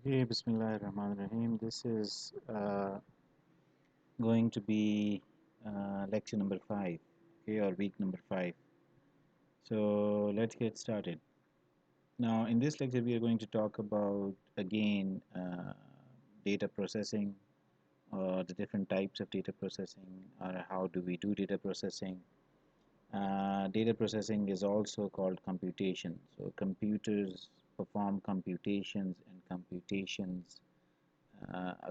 Okay, Bismillahirrahmanirrahim. This is going to be lecture number 5, okay, or week number 5. So let's get started. Now, in this lecture, we are going to talk about again data processing, or the different types of data processing, or how do we do data processing. Data processing is also called computation. So, computers perform computations, and a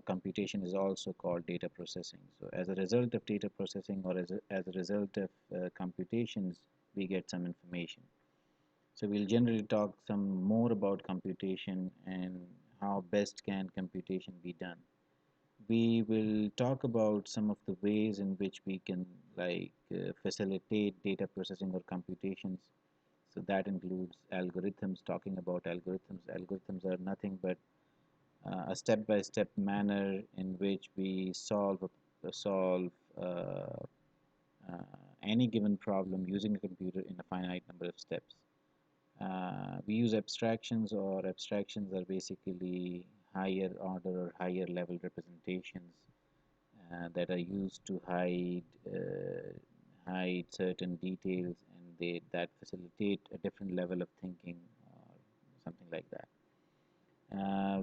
computation is also called data processing. So as a result of data processing, or as a result of computations, we get some information. So we'll generally talk some more about computation and how best can computation be done. We will talk about some of the ways in which we can facilitate data processing or computations. So that includes algorithms. Talking about algorithms, algorithms are nothing but a step-by-step manner in which we solve uh, any given problem using a computer in a finite number of steps. We use abstractions, or abstractions are basically higher order or higher level representations that are used to hide certain details, and they that facilitate a different level of thinking or something like that.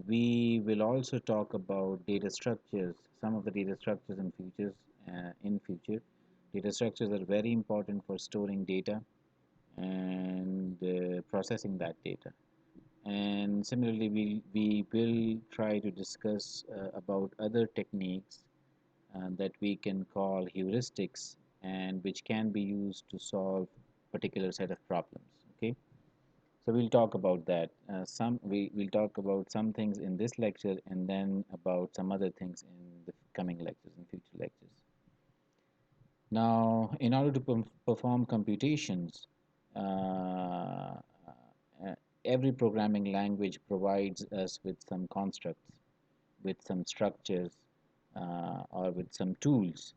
We will also talk about data structures, some of the data structures in futures. In future, data structures are very important for storing data and processing that data. And similarly, we will try to discuss about other techniques that we can call heuristics, and which can be used to solve particular set of problems. Okay. So we'll talk about that. We'll talk about some things in this lecture, and then about some other things in the coming lectures, in future lectures. Now, in order to perform computations, uh, uh, every programming language provides us with some constructs, with some structures, or with some tools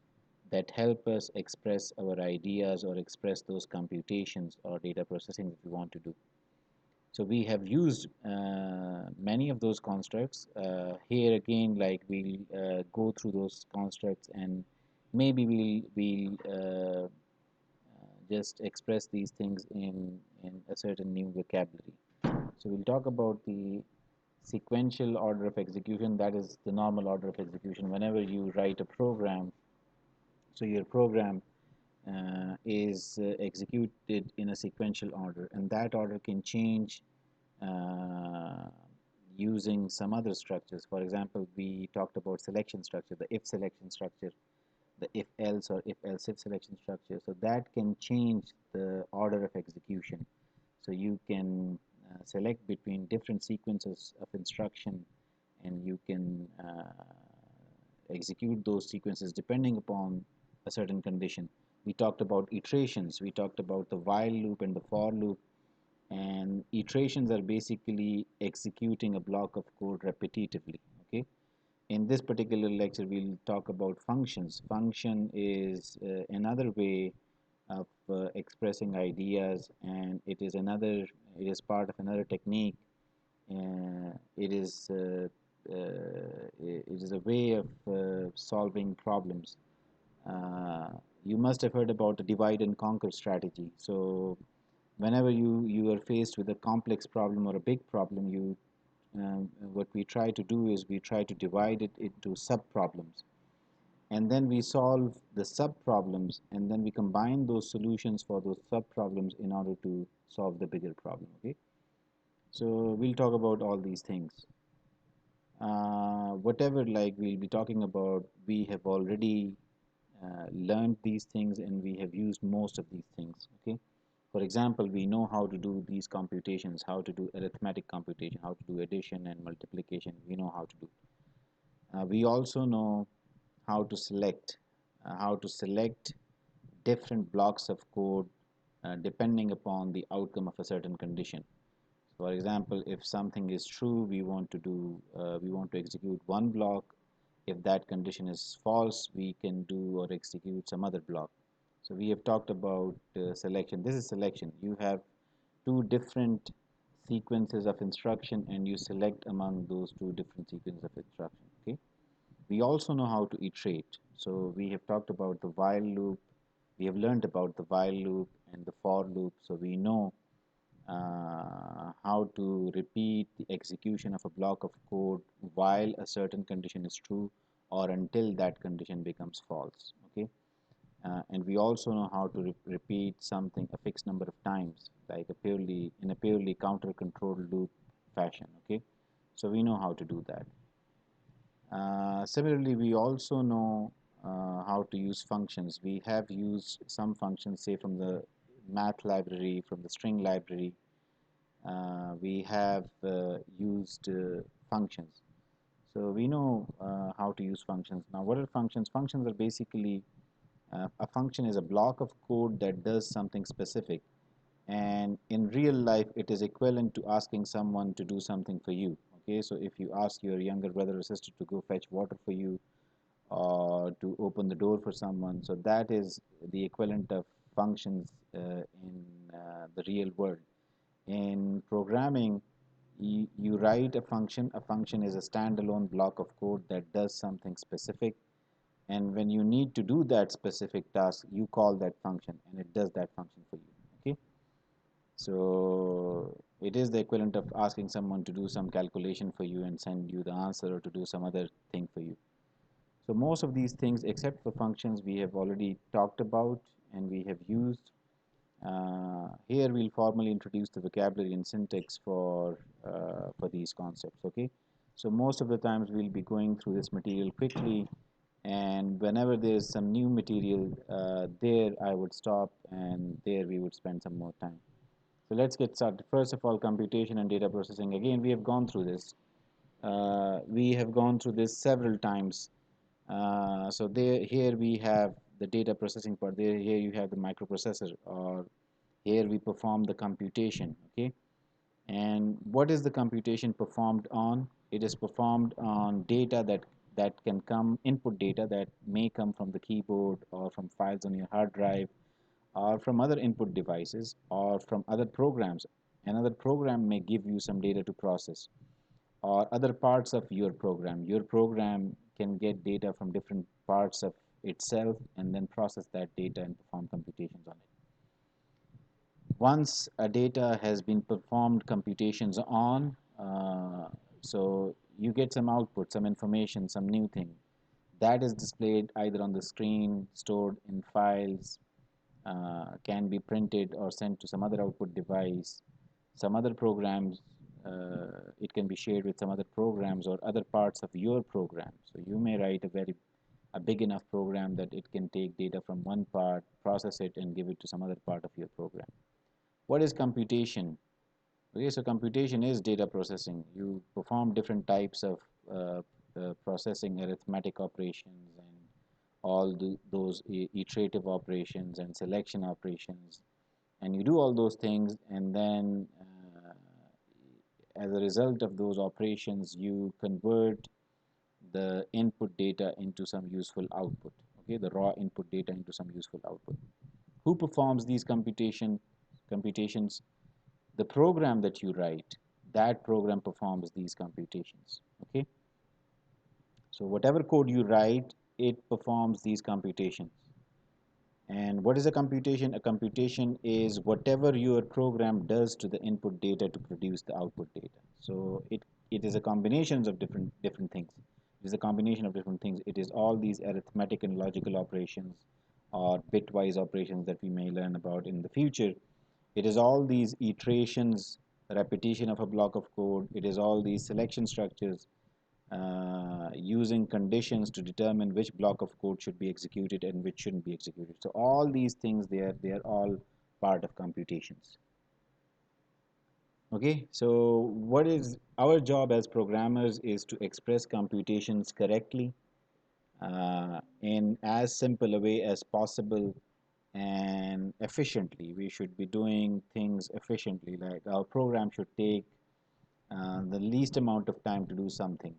that help us express our ideas or express those computations or data processing that we want to do. So we have used many of those constructs. Here again, like we'll go through those constructs, and maybe we'll just express these things in a certain new vocabulary. So we'll talk about the sequential order of execution. That is the normal order of execution. Whenever you write a program, so your program is executed in a sequential order, and that order can change uh, using some other structures. For example, we talked about selection structure, the if selection structure, the if else or if else if selection structure. So that can change the order of execution. So you can select between different sequences of instruction, and you can execute those sequences depending upon a certain condition. We talked about iterations, we talked about the while loop and the for loop, and iterations are basically executing a block of code repetitively. Okay. In this particular lecture, we'll talk about functions. Function is another way of expressing ideas, and it is part of another technique. It is a way of solving problems. uh, you must have heard about the divide and conquer strategy. So whenever you are faced with a complex problem or a big problem, you what we try to do is we try to divide it into sub problems, and then we solve the sub problems, and then we combine those solutions for those sub problems in order to solve the bigger problem. Okay. So we'll talk about all these things. Whatever like we'll be talking about, we have already learned these things, and we have used most of these things. Okay. For example, we know how to do these computations, how to do arithmetic computation, how to do addition and multiplication. We know how to do. We also know how to select different blocks of code depending upon the outcome of a certain condition. For example, if something is true, we want to execute one block. If that condition is false, we can do or execute some other block. So we have talked about selection. This is selection. You have two different sequences of instruction and you select among those two different sequences of instruction. Okay. We also know how to iterate. So we have talked about the while loop. We have learned about the while loop and the for loop. So we know how to repeat the execution of a block of code while a certain condition is true or until that condition becomes false. Okay. And we also know how to repeat something a fixed number of times, like in a purely counter controlled loop fashion. Okay. So we know how to do that. Similarly, we also know how to use functions. We have used some functions, say from the math library, from the string library. We have used functions. So we know how to use functions. Now, what are functions? Functions are basically a function is a block of code that does something specific. And in real life, it is equivalent to asking someone to do something for you. Okay, so if you ask your younger brother or sister to go fetch water for you, or to open the door for someone, so that is the equivalent of functions in the real world. In programming, you write a function. A function is a standalone block of code that does something specific. And when you need to do that specific task, you call that function and it does that function for you. Okay. So it is the equivalent of asking someone to do some calculation for you and send you the answer, or to do some other thing for you. So most of these things, except for functions, we have already talked about and we have used. Here we'll formally introduce the vocabulary and syntax for these concepts. Okay. So most of the times we'll be going through this material quickly, and whenever there's some new material, there I would stop, and there we would spend some more time. So let's get started. First of all, computation and data processing. Again, we have gone through this. We have gone through this several times. So there, here we have the data processing part. There, here you have the microprocessor, or here we perform the computation. Okay, and what is the computation performed on? It is performed on data that can come, input data that may come from the keyboard, or from files on your hard drive, or from other input devices, or from other programs. Another program may give you some data to process, or other parts of your program. Your program can get data from different parts of itself and then process that data and perform computations on it. Once a data has been performed computations on, so you get some output, some information, some new thing that is displayed either on the screen, stored in files, can be printed or sent to some other output device, some other programs. It can be shared with some other programs or other parts of your program. So you may write a big enough program that it can take data from one part, process it, and give it to some other part of your program. What is computation? Okay, so computation is data processing. You perform different types of processing, arithmetic operations, and all those iterative operations and selection operations, and you do all those things, and then as a result of those operations, you convert the input data into some useful output. Okay, the raw input data into some useful output. Who performs these computations? The program that you write, that program performs these computations. Okay, so whatever code you write, it performs these computations. And what is a computation? A computation is whatever your program does to the input data to produce the output data. So it is a combination of different things. It is a combination of different things. It is all these arithmetic and logical operations, or bitwise operations that we may learn about in the future. It is all these iterations, repetition of a block of code. It is all these selection structures, using conditions to determine which block of code should be executed and which shouldn't be executed. So all these things, they are all part of computations. Okay, so what is our job as programmers is to express computations correctly, in as simple a way as possible and efficiently. We should be doing things efficiently, like our program should take the least amount of time to do something.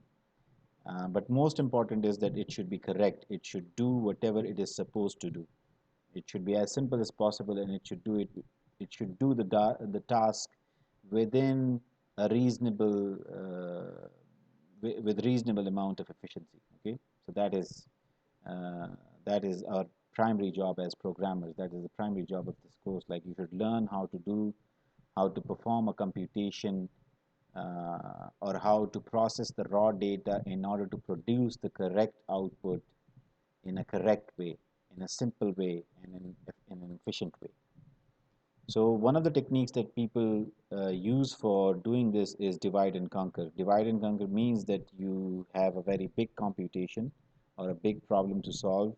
But most important is that it should be correct. It should do whatever it is supposed to do. It should be as simple as possible, and it should do the task within a reasonable with reasonable amount of efficiency. Okay, so uh, that is our primary job as programmers. That is the primary job of this course. Like you should learn how to perform a computation or how to process the raw data in order to produce the correct output in a correct way, in a simple way, and in an efficient way. So one of the techniques that people use for doing this is divide and conquer. Divide and conquer means that you have a very big computation or a big problem to solve,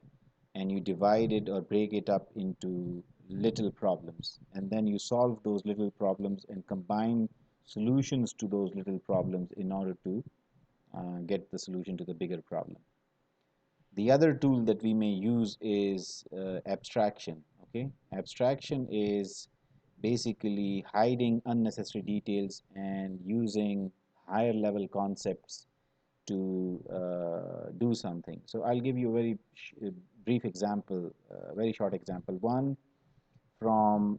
and you divide it or break it up into little problems, and then you solve those little problems and combine solutions to those little problems in order to get the solution to the bigger problem. The other tool that we may use is abstraction. Okay, abstraction is basically hiding unnecessary details and using higher level concepts to do something. So I'll give you a very brief example, very short example. One from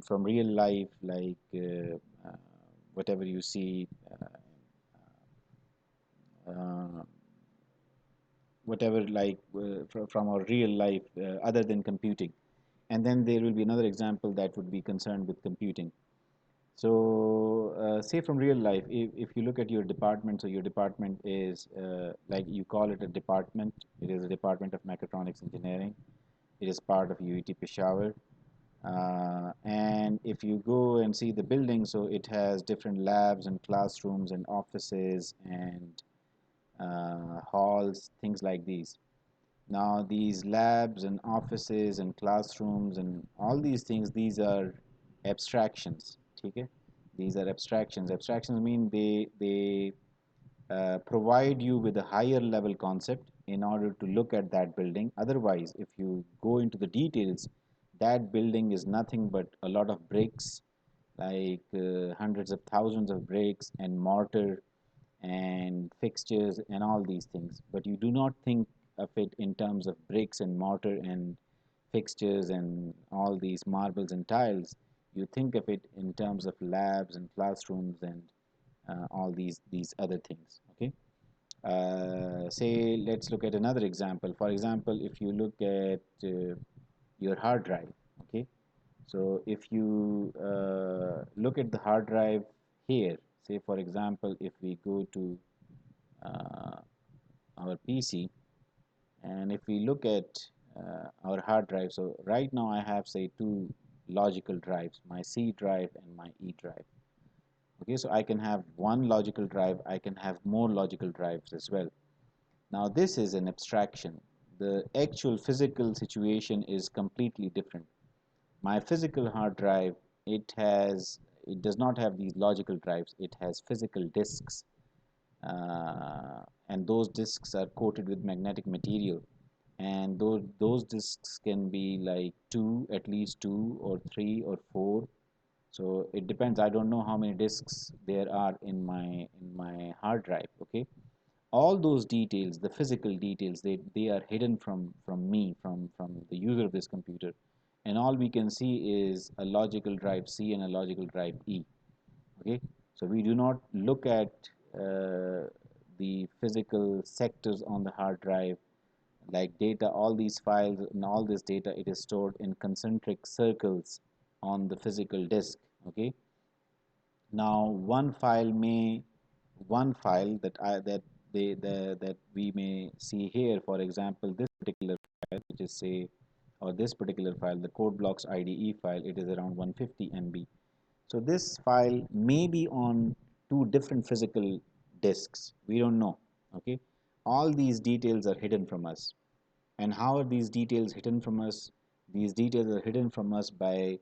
from real life, like whatever you see. Uh, Whatever like from our real life other than computing, and then there will be another example that would be concerned with computing. So say from real life, if you look at your department, so your department is like you call it a department. It is a department of mechatronics engineering. It is part of UET Peshawar. And if you go and see the building, so it has different labs and classrooms and offices and halls, things like these. Now, these labs and offices and classrooms and all these things, these are abstractions. Okay? These are abstractions. Abstractions mean they provide you with a higher level concept in order to look at that building. Otherwise, if you go into the details, that building is nothing but a lot of bricks, like hundreds of thousands of bricks and mortar and fixtures and all these things, but you do not think of it in terms of bricks and mortar and fixtures and all these marbles and tiles. You think of it in terms of labs and classrooms and all these other things. Okay, say let's look at another example. For example, if you look at your hard drive. Okay, so if you look at the hard drive here, say for example, if we go to uh, our PC, and if we look at our hard drive, so right now I have say two logical drives, my C drive and my E drive. Okay, so I can have one logical drive, I can have more logical drives as well. Now this is an abstraction. The actual physical situation is completely different. My physical hard drive, it does not have these logical drives, it has physical disks, and those disks are coated with magnetic material, and those disks can be like two, at least two or three or four. So it depends. I don't know how many disks there are in my hard drive. Okay, all those details, the physical details, they are hidden from me, from the user of this computer, and all we can see is a logical drive C and a logical drive E. Okay, so we do not look at the physical sectors on the hard drive, like data. All these files and all this data, it is stored in concentric circles on the physical disk. Okay, now one file that that we may see here, for example, this particular file, which is say, or this particular file, the code blocks IDE file, it is around 150 MB. So this file may be on two different physical disks. We don't know. Okay, all these details are hidden from us. And how are these details hidden from us? These details are hidden from us by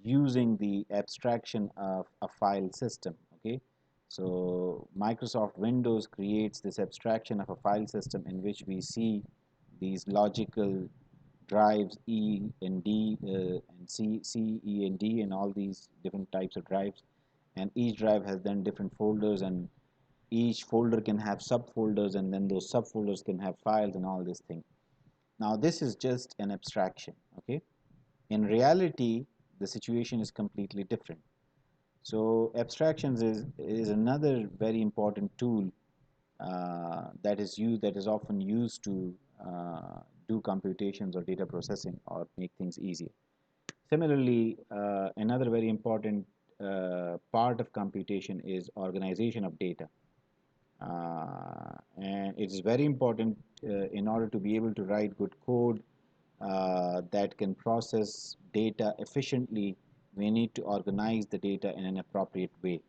using the abstraction of a file system. Okay, so Microsoft Windows creates this abstraction of a file system in which we see these logical drives E and D and C, E and D, and all these different types of drives. And each drive has then different folders, and each folder can have subfolders, and then those subfolders can have files and all this thing. Now this is just an abstraction. Okay, in reality, the situation is completely different. So abstractions is another very important tool that is often used to do computations or data processing or make things easier. Similarly, another very important part of computation is organization of data. And it is very important in order to be able to write good code that can process data efficiently. We need to organize the data in an appropriate way.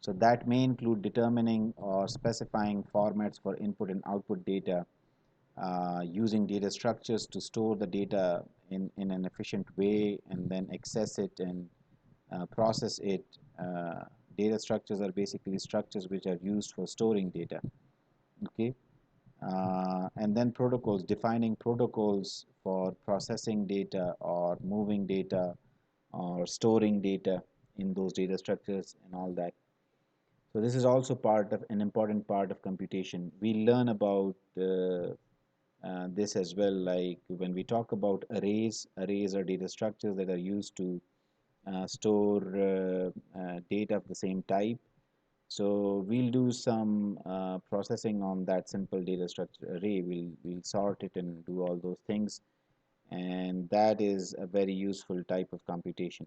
So that may include determining or specifying formats for input and output data, using data structures to store the data in an efficient way and then access it and process it. Data structures are basically structures which are used for storing data. Okay, and then protocols, defining protocols for processing data or moving data or storing data in those data structures and all that. So this is also part of an important part of computation. We learn about this as well, like when we talk about arrays are data structures that are used to store data of the same type. So we'll do some processing on that simple data structure array. We'll sort it and do all those things, and that is a very useful type of computation.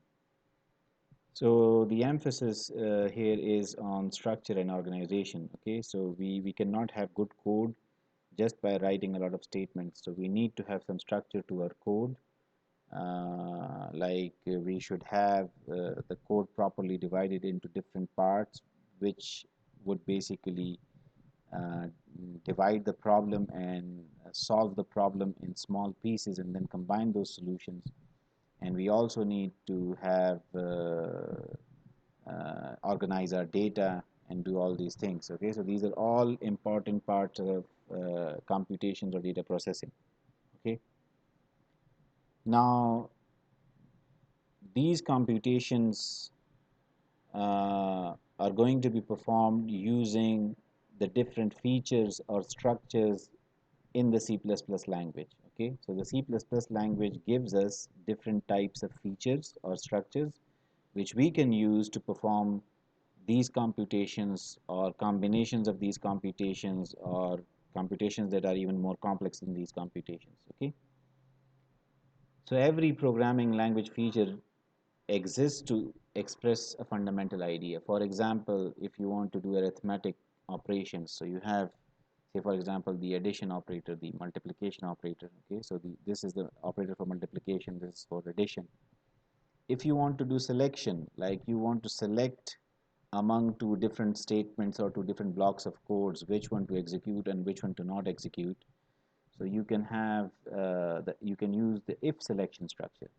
So the emphasis here is on structure and organization. Okay, so we cannot have good code just by writing a lot of statements. So we need to have some structure to our code. We should have the code properly divided into different parts, which would basically uh, divide the problem and solve the problem in small pieces and then combine those solutions. And we also need to have organize our data and do all these things. Okay, so these are all important parts of computations or data processing. Okay, now these computations are going to be performed using the different features or structures in the C++ language. Okay, so the C++ language gives us different types of features or structures which we can use to perform these computations or combinations of these computations or computations that are even more complex than these computations. Okay, so every programming language feature exists to express a fundamental idea. For example, if you want to do arithmetic operations, so you have, say for example, the addition operator, the multiplication operator. Okay, so this is the operator for multiplication, this is for addition. If you want to do selection, like you want to select among two different statements or two different blocks of codes, which one to execute and which one to not execute, so you can have you can use the if selection structure.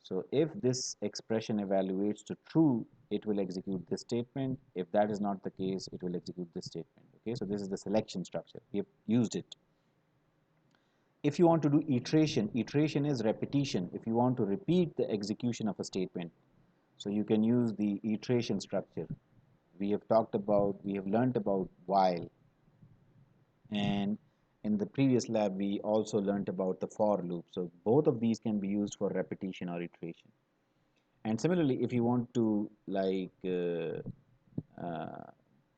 So if this expression evaluates to true, it will execute this statement. If that is not the case, it will execute this statement. Okay, so this is the selection structure. We have used it. If you want to do iteration, iteration is repetition. If you want to repeat the execution of a statement, so you can use the iteration structure. We have learned about while, and in the previous lab, we also learned about the for loop. So both of these can be used for repetition or iteration. And similarly, if you want to uh,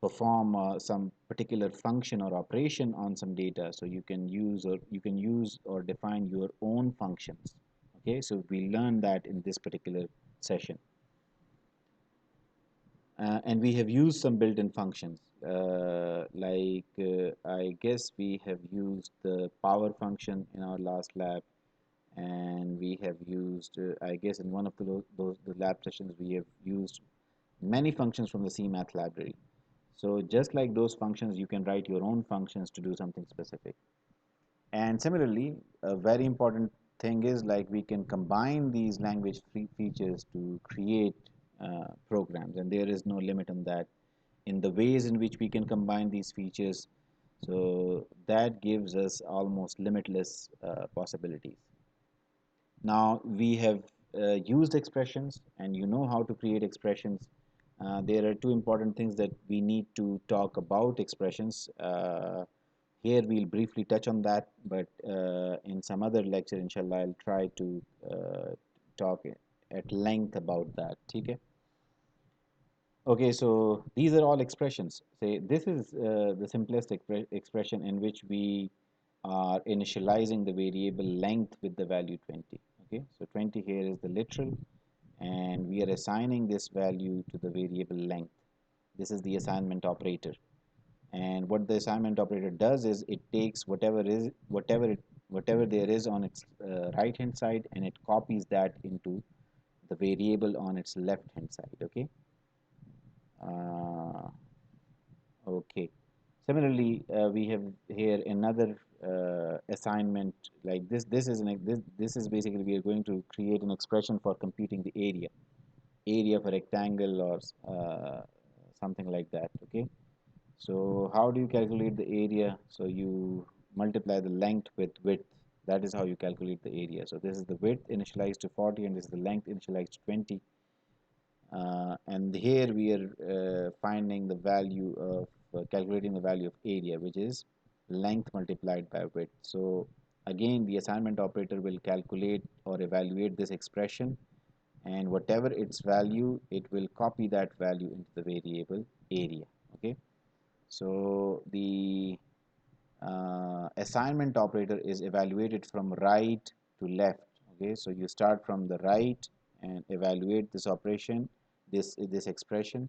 perform some particular function or operation on some data, so you can use or define your own functions. Okay, so we learn that in this particular session. And we have used some built-in functions. I guess we have used the power function in our last lab, and we have used, I guess, in one of the lab sessions, we have used many functions from the CMath library. So just like those functions, you can write your own functions to do something specific. And similarly, a very important thing is like we can combine these language features to create programs, and there is no limit on that in the ways in which we can combine these features. So that gives us almost limitless possibilities. Now we have used expressions, and you know how to create expressions. There are two important things that we need to talk about expressions. Here we'll briefly touch on that, but in some other lecture, inshallah, I'll try to talk at length about that. Okay. Okay, so these are all expressions. Say this is the simplest expression in which we are initializing the variable length with the value 20. Okay, so 20 here is the literal, and we are assigning this value to the variable length. This is the assignment operator. And what the assignment operator does is it takes whatever there is on its right hand side, and it copies that into the variable on its left hand side. Okay. uh, okay, similarly, we have here another assignment like this is basically we are going to create an expression for computing the area of a rectangle or something like that. Okay. So how do you calculate the area? So you multiply the length with width. That is how you calculate the area. So this is the width initialized to 40, and this is the length initialized to 20. And here we are finding the value of calculating the value of area, which is length multiplied by width. So again, the assignment operator will calculate or evaluate this expression, and whatever its value, it will copy that value into the variable area. Okay. So the assignment operator is evaluated from right to left. Okay, so you start from the right and evaluate this operation, this expression,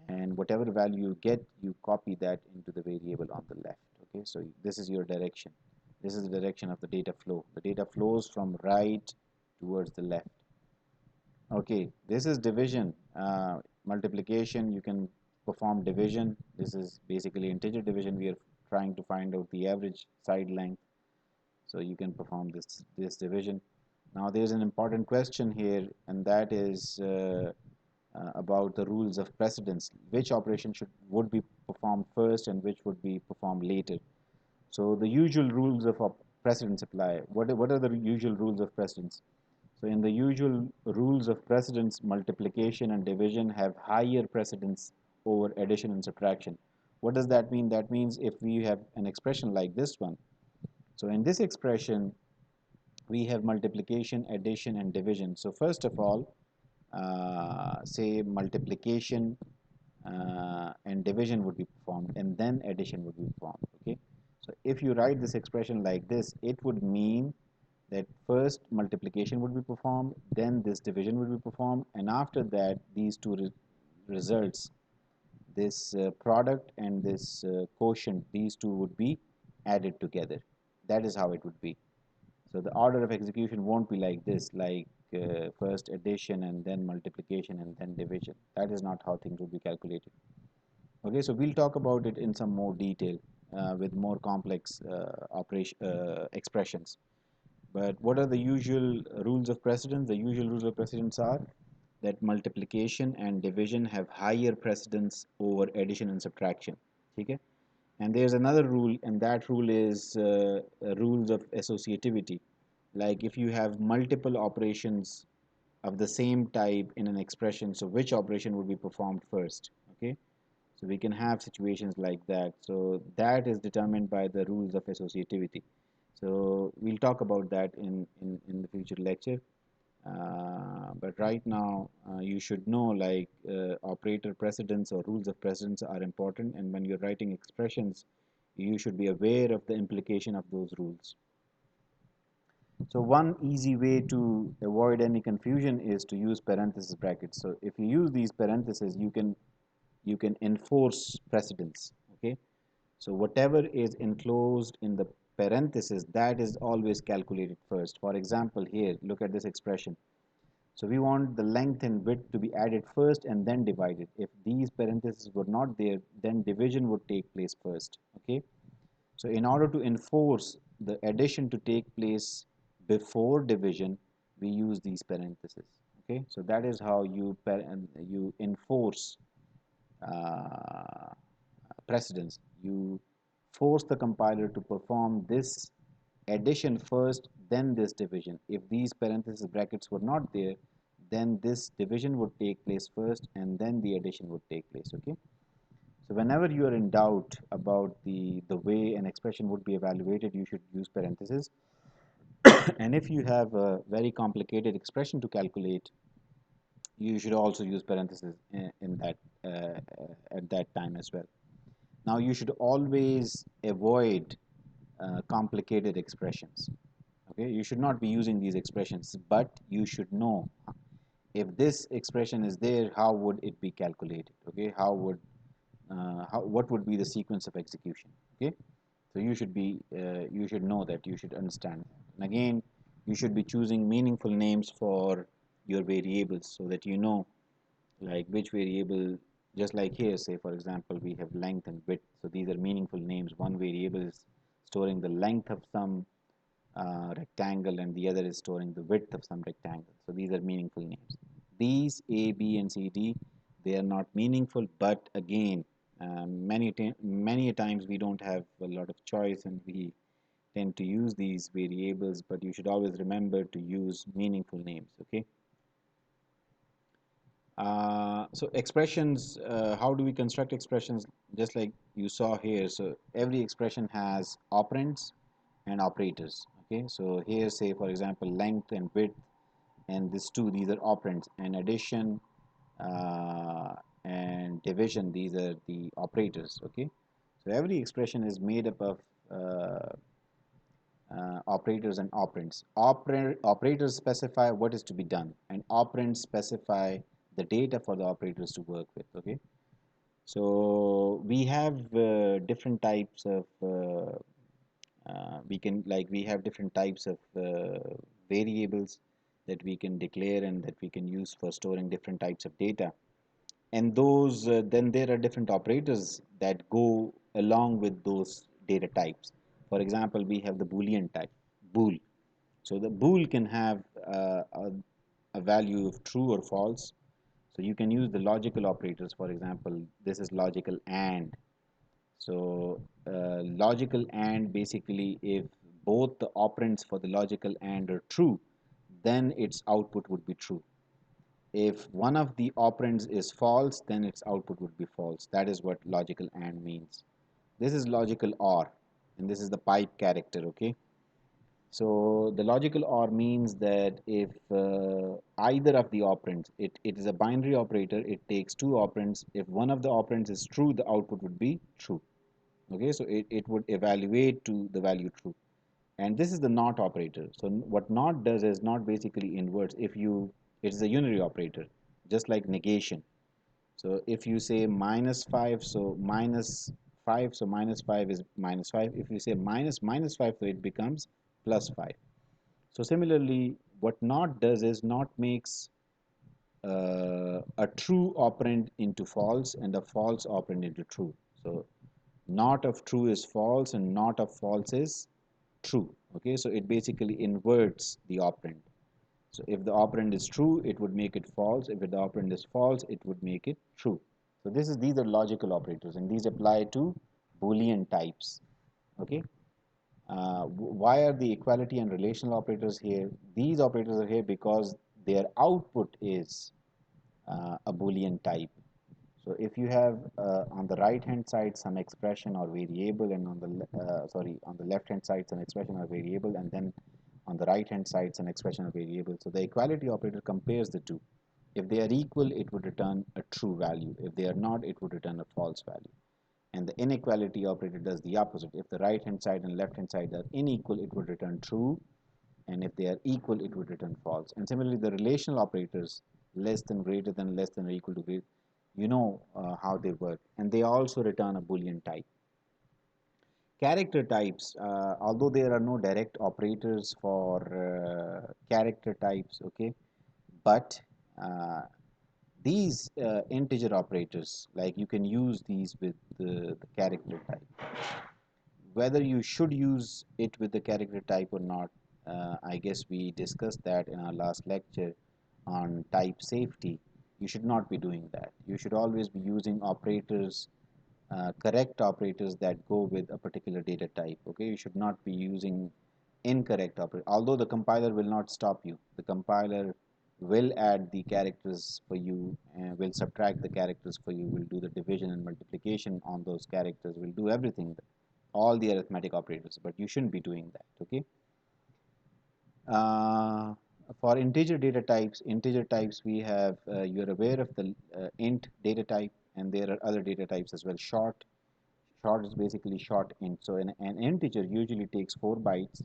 and whatever value you get, you copy that into the variable on the left. Okay, so this is your direction. This is the direction of the data flow. The data flows from right towards the left. Okay, this is division. Multiplication, you can perform division. This is basically integer division. We are trying to find out the average side length. So you can perform this division. Now there's an important question here, and that is about the rules of precedence. Which operation would be performed first and which would be performed later? So the usual rules of precedence apply. What are the usual rules of precedence? So in the usual rules of precedence, multiplication and division have higher precedence over addition and subtraction. What does that mean? That means if we have an expression like this one, so in this expression, we have multiplication, addition, and division. So first of all, say multiplication and division would be performed, and then addition would be performed. Okay. So if you write this expression like this, it would mean that first multiplication would be performed, then this division would be performed, and after that these two results, this product and this quotient, these two would be added together. That is how it would be. So the order of execution won't be like this, like first addition and then multiplication and then division. That is not how things would be calculated. Okay, so we'll talk about it in some more detail with more complex expressions. But what are the usual rules of precedence? The usual rules of precedence are that multiplication and division have higher precedence over addition and subtraction. Okay? And there's another rule, and that rule is rules of associativity. Like if you have multiple operations of the same type in an expression, so which operation would be performed first? Okay, so we can have situations like that. So that is determined by the rules of associativity. So we'll talk about that in the future lecture. But right now, you should know like operator precedence or rules of precedence are important, and when you're writing expressions, you should be aware of the implication of those rules. So one easy way to avoid any confusion is to use parenthesis brackets. So if you use these parentheses, you can enforce precedence. Okay, so whatever is enclosed in the parenthesis, that is always calculated first. For example, here look at this expression. So we want the length and width to be added first and then divided. If these parentheses were not there, then division would take place first. Okay. So in order to enforce the addition to take place before division, we use these parentheses. Okay. So that is how you enforce precedence. You force the compiler to perform this addition first, then this division. If these parenthesis brackets were not there, then this division would take place first and then the addition would take place. Okay. So whenever you are in doubt about the way an expression would be evaluated, you should use parentheses. And if you have a very complicated expression to calculate, you should also use parentheses in that at that time as well. Now you should always avoid complicated expressions. Okay, you should not be using these expressions, but you should know if this expression is there, how would it be calculated? Okay, what would be the sequence of execution? Okay, so you should know that, you should understand that. And again, you should be choosing meaningful names for your variables so that you know like which variable, just like here, say for example, we have length and width. So these are meaningful names. One variable is storing the length of some rectangle and the other is storing the width of some rectangle. So these are meaningful names. These A, B, and C, D, they are not meaningful, but again, many times we don't have a lot of choice and we tend to use these variables, but you should always remember to use meaningful names. Okay. So expressions, how do we construct expressions? Just like you saw here, so every expression has operands and operators. Okay, so here say for example length and width and this two, these are operands, and addition and division, these are the operators. Okay, so every expression is made up of uh, operators and operands. Operators specify what is to be done, and operands specify the data for the operators to work with. Okay, so we have different types of we have different types of variables that we can declare and that we can use for storing different types of data, and those then there are different operators that go along with those data types. For example, we have the boolean type, bool. So the bool can have a value of true or false. So you can use the logical operators. For example, this is logical and. So logical and, basically if both the operands for the logical and are true, then its output would be true. If one of the operands is false, then its output would be false. That is what logical AND means. This is logical OR, and this is the pipe character, okay? So the logical OR means that if either of the operands, it is a binary operator, it takes two operands. If one of the operands is true, the output would be true. Okay, so it would evaluate to the value true. And this is the not operator. So what not does is not basically inverts. If you, it's a unary operator, just like negation. So if you say minus 5, so minus 5, so minus 5 is minus 5. If you say minus minus 5, so it becomes plus 5. So similarly, what not does is not makes a true operand into false and a false operand into true. So not of true is false and not of false is true. Okay, so it basically inverts the operand. So if the operand is true, it would make it false. If the operand is false, it would make it true. So these are logical operators, and these apply to Boolean types. Okay. Why are the equality and relational operators here? These operators are here because their output is a Boolean type. So if you have on the right hand side some expression or variable, and on the on the left hand side some expression or variable, and then on the right hand side some expression or variable. So the equality operator compares the two. If they are equal, it would return a true value. If they are not, it would return a false value. And the inequality operator does the opposite. If the right hand side and left hand side are unequal, it would return true, and if they are equal, it would return false. And similarly, the relational operators, less than, greater than, less than or equal to, greater, you know how they work, and they also return a Boolean type. Character types, although there are no direct operators for character types, okay, but these integer operators, like you can use these with the character type. Whether you should use it with the character type or not, I guess we discussed that in our last lecture on type safety. You should not be doing that. You should always be using operators, correct operators that go with a particular data type. Okay, you should not be using incorrect operator. Although the compiler will not stop you, the compiler will add the characters for you, and will subtract the characters for you, will do the division and multiplication on those characters, will do everything, all the arithmetic operators, but you shouldn't be doing that. Okay. uh, For integer types we have, you're aware of the int data type, and there are other data types as well. Short is basically short int. So an integer usually takes 4 bytes.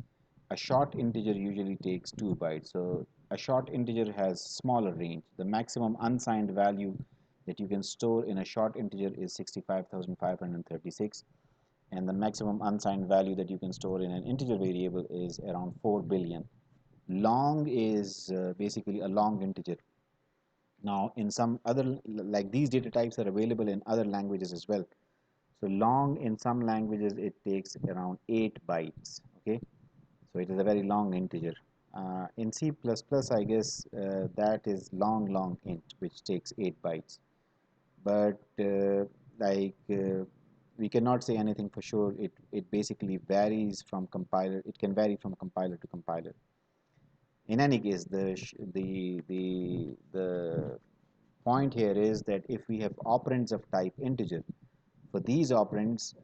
A short integer usually takes 2 bytes. So a short integer has smaller range. The maximum unsigned value that you can store in a short integer is 65,536, and the maximum unsigned value that you can store in an integer variable is around 4 billion. Long is basically a long integer. Now, in some other, like these data types are available in other languages as well. So long in some languages it takes around 8 bytes. Okay, so it is a very long integer. In C++, I guess that is long int, which takes 8 bytes. But we cannot say anything for sure. It basically varies from compiler. It can vary from compiler to compiler. In any case, the point here is that if we have operands of type integer, for these operands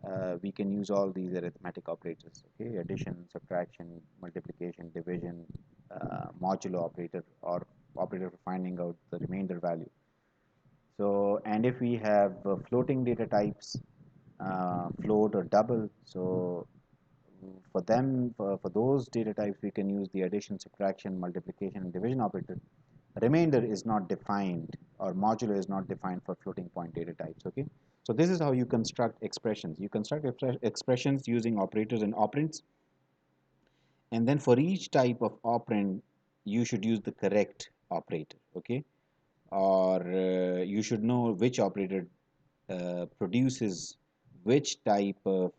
we can use all these arithmetic operators. Okay, addition, subtraction, multiplication, division, modulo operator, or operator for finding out the remainder value. So, and if we have floating data types, float or double, so for those data types we can use the addition, subtraction, multiplication, and division operator. Remainder is not defined, or modulo is not defined for floating point data types. Okay, so this is how you construct expressions. You construct expressions using operators and operands, and then for each type of operand you should use the correct operator. Okay, or you should know which operator produces which type of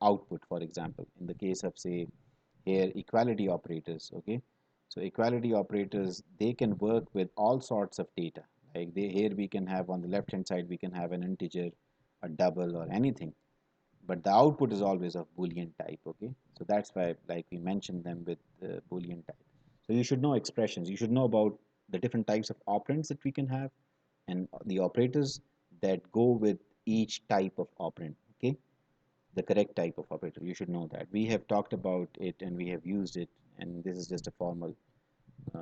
output. For example, in the case of, say, here, equality operators. Okay, so equality operators, they can work with all sorts of data. Like here we can have, on the left hand side we can have an integer, a double, or anything, but the output is always of Boolean type. Okay, so that's why, like, we mentioned them with Boolean type. So you should know expressions. You should know about the different types of operands that we can have, and the operators that go with each type of operand. Okay, the correct type of operator, you should know that. We have talked about it and we have used it, and this is just a formal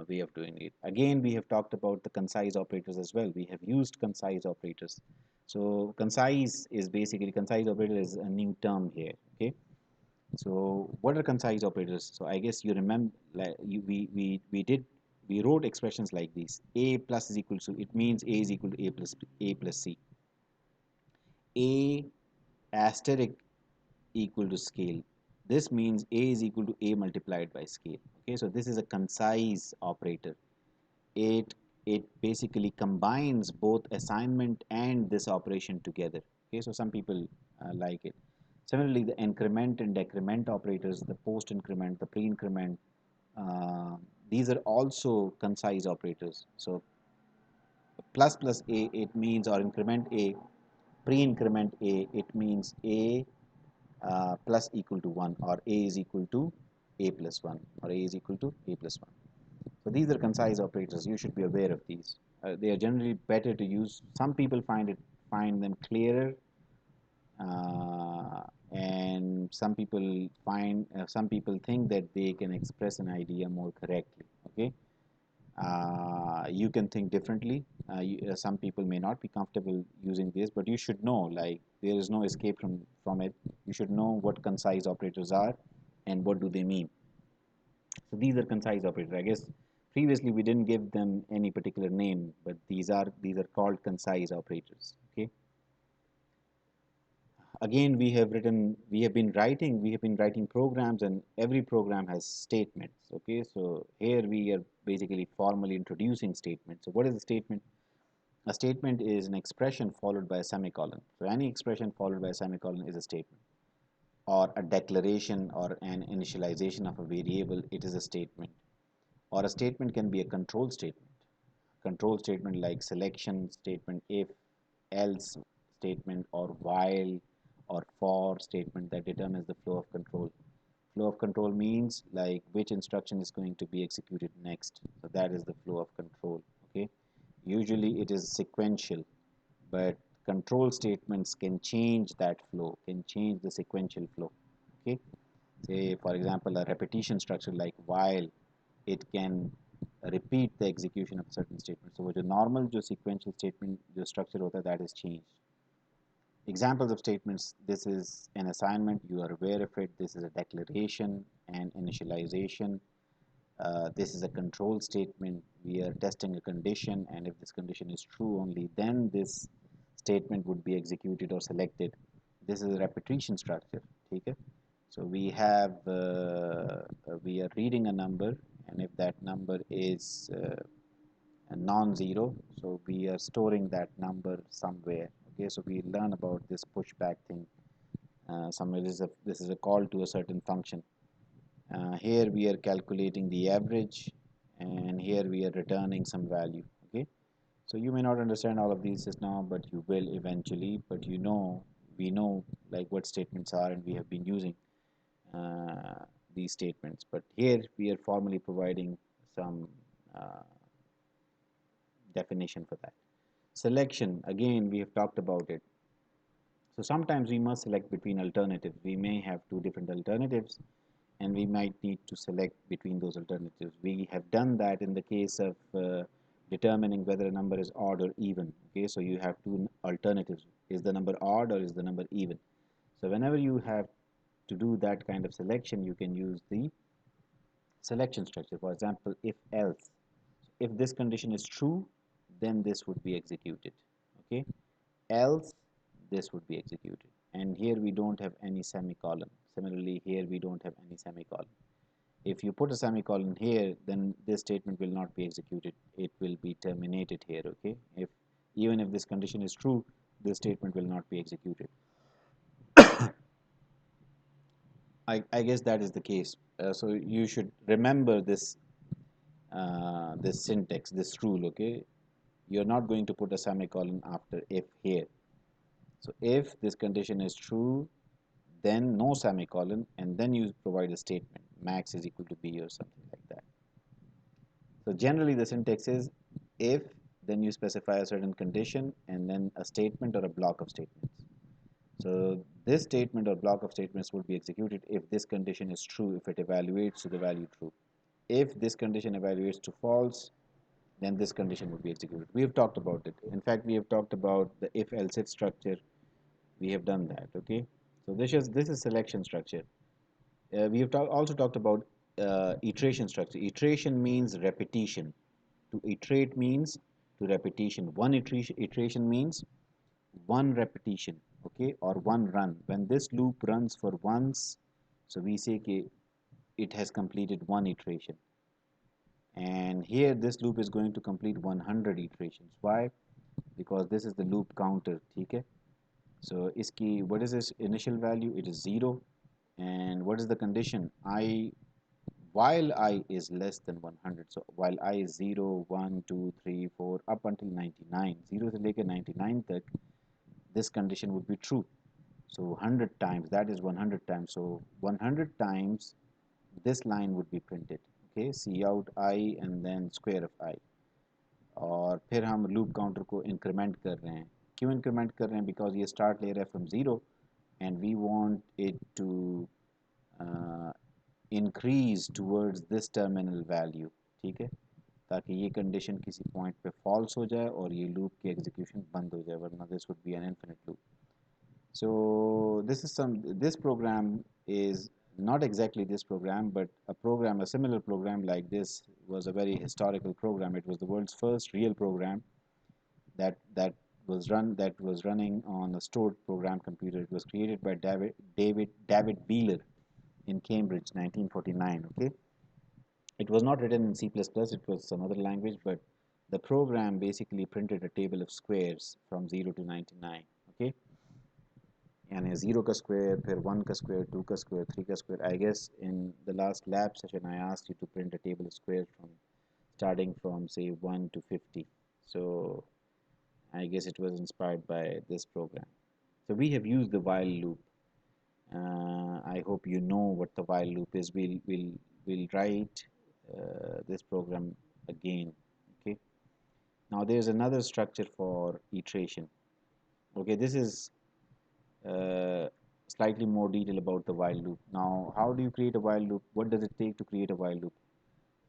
way of doing it. Again, we have talked about the concise operators as well. We have used concise operators. So concise operator is a new term here. Okay, so what are concise operators? So I guess you remember, like, we wrote expressions like these. A plus is equal to, it means A is equal to A plus C. A asterisk equal to scale. This means A is equal to A multiplied by scale. Okay, so this is a concise operator. It basically combines both assignment and this operation together. Okay, so some people like it. Similarly, the increment and decrement operators, the post increment, the pre increment, uh, these are also concise operators. So plus A, it means, or increment A, pre increment A, it means A plus equal to 1, or A is equal to A plus 1, or A is equal to A plus 1. So these are concise operators. You should be aware of these. They are generally better to use. Some people find them clearer, and some people think that they can express an idea more correctly. Okay, you can think differently. Some people may not be comfortable using this, but you should know, like, there is no escape from it. You should know what concise operators are and what do they mean. So these are concise operators. I guess previously we didn't give them any particular name, but these are called concise operators. Okay. Again, we have been writing programs, and every program has statements. Okay, so here we are basically formally introducing statements. So what is a statement? A statement is an expression followed by a semicolon. So any expression followed by a semicolon is a statement, or a declaration or an initialization of a variable, it is a statement. Or a statement can be a control statement. Control statement like selection statement, if, else statement, or while or for statement that determines the flow of control. Flow of control means, like, which instruction is going to be executed next. So that is the flow of control. Okay, usually it is sequential, but control statements can change that flow, can change the sequential flow. Okay, Say, for example, a repetition structure like while, it can repeat the execution of certain statement. So जो normal जो sequential statement जो structure होता है, that is changed. Examples of statements: this is an assignment, you are aware of it. This is a declaration and initialization. This is a control statement, we are testing a condition, and if this condition is true, only then this statement would be executed or selected. This is a repetition structure. Okay? So we are reading a number, and if that number is non-zero, so we are storing that number somewhere. Okay, so we learn about this pushback thing. Somewhere this is a call to a certain function. Here we are calculating the average, and here we are returning some value. Okay, so you may not understand all of these just now, but you will eventually. But we know like what statements are, and we have been using these statements. But here we are formally providing some definition for that. Selection, again, we have talked about it. So sometimes we must select between alternatives. We may have two different alternatives, and we might need to select between those alternatives. We have done that in the case of determining whether a number is odd or even. Okay, so you have two alternatives. Is the number odd or is the number even? So whenever you have to do that kind of selection, you can use the selection structure. For example, if else. If this condition is true, then this would be executed. Okay, else this would be executed. And here we don't have any semicolon. Similarly, here we don't have any semicolon. If you put a semicolon here, then this statement will not be executed. It will be terminated here. Okay, if even if this condition is true, this statement will not be executed. I guess that is the case. So you should remember this syntax, this rule. Okay, you're not going to put a semicolon after if here. So if this condition is true, then no semicolon, and then you provide a statement, max is equal to b or something like that. So generally the syntax is if, then you specify a certain condition, and then a statement or a block of statements. So this statement or block of statements would be executed if this condition is true, if it evaluates to the value true. If this condition evaluates to false, then this condition would be executed. We have talked about it. In fact, we have talked about the if-else if structure. We have done that. Okay, so this is selection structure. We have also talked about iteration structure. Iteration means repetition. To iterate means to repetition. One iteration means one repetition, okay, or one run. When this loop runs for once, so we say that it has completed one iteration. And here this loop is going to complete 100 iterations. Why? Because this is the loop counter. Okay, so iski, what is this initial value? It is 0. And what is the condition? I, while I is less than 100. So while I is 0, 1, 2, 3, 4 up until 99, 0 से लेकर 99 तक, this condition would be true. So 100 times, that is 100 times. So 100 times this line would be printed. Okay, see out I and then square of I. और फिर हम loop counter को increment कर रहे हैं. क्यों increment कर रहे हैं? Because ये start ले रहा है from 0, and we want it to uh, increase towards this terminal value. ठीक है, ताकि ये condition किसी point पे false हो जाए और ये loop की execution बंद हो जाए, वरना this would be an infinite loop. So this program is not exactly this program, but a similar program like this was a very historical program. It was the world's first real program that was running on a stored program computer. It was created by David Wheeler in Cambridge, 1949. Okay, it was not written in C++. It was some other language, but the program basically printed a table of squares from 0 to 99. Okay, यानी 0 का square, फिर 1 का square, 2 का square, 3 का square. I guess in the last lab session I asked you to print a table of squares from starting from say 1 to 50. So I guess it was inspired by this program. So we have used the while loop. I hope you know what the while loop is. We'll write this program again. Okay. Now there's another structure for iteration. Okay, this is uh, slightly more detail about the while loop. Now, how do you create a while loop? What does it take to create a while loop?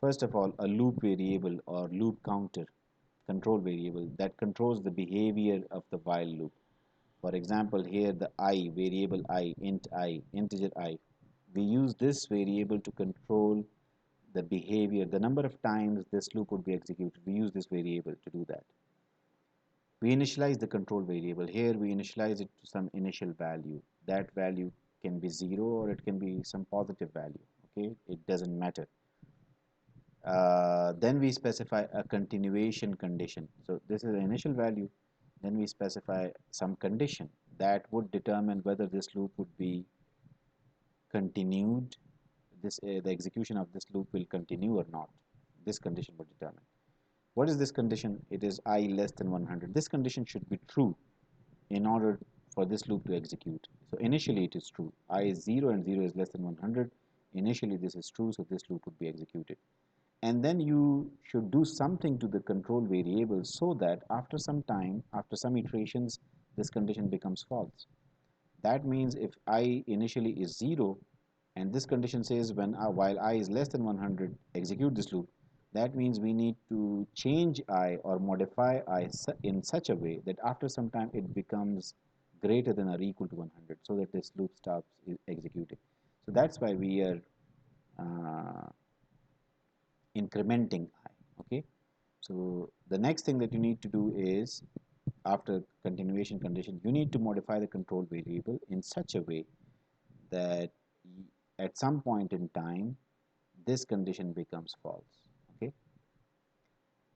First of all, a loop variable or loop counter, control variable that controls the behavior of the while loop. For example, here the I, variable I, int I, integer I, we use this variable to control the behavior, the number of times this loop would be executed. We use this variable to do that. We initialize the control variable. Here we initialize it to some initial value. That value can be 0 or it can be some positive value. Okay, it doesn't matter. Then we specify a continuation condition. So this is the initial value. Then we specify some condition that would determine whether this loop would be continued. The execution of this loop will continue or not. This condition would determine. What is this condition? It is I less than 100. This condition should be true in order for this loop to execute. So initially it is true. I is 0 and 0 is less than 100. Initially this is true, so this loop would be executed. And then you should do something to the control variable so that after some time, after some iterations, this condition becomes false. That means if I initially is 0 and this condition says while I is less than 100, execute this loop, that means we need to change I or modify I in such a way that after some time it becomes greater than or equal to 100 so that this loop stops executing. So that's why we are uh, incrementing I. Okay. So the next thing that you need to do is after continuation condition, you need to modify the control variable in such a way that at some point in time this condition becomes false. Okay,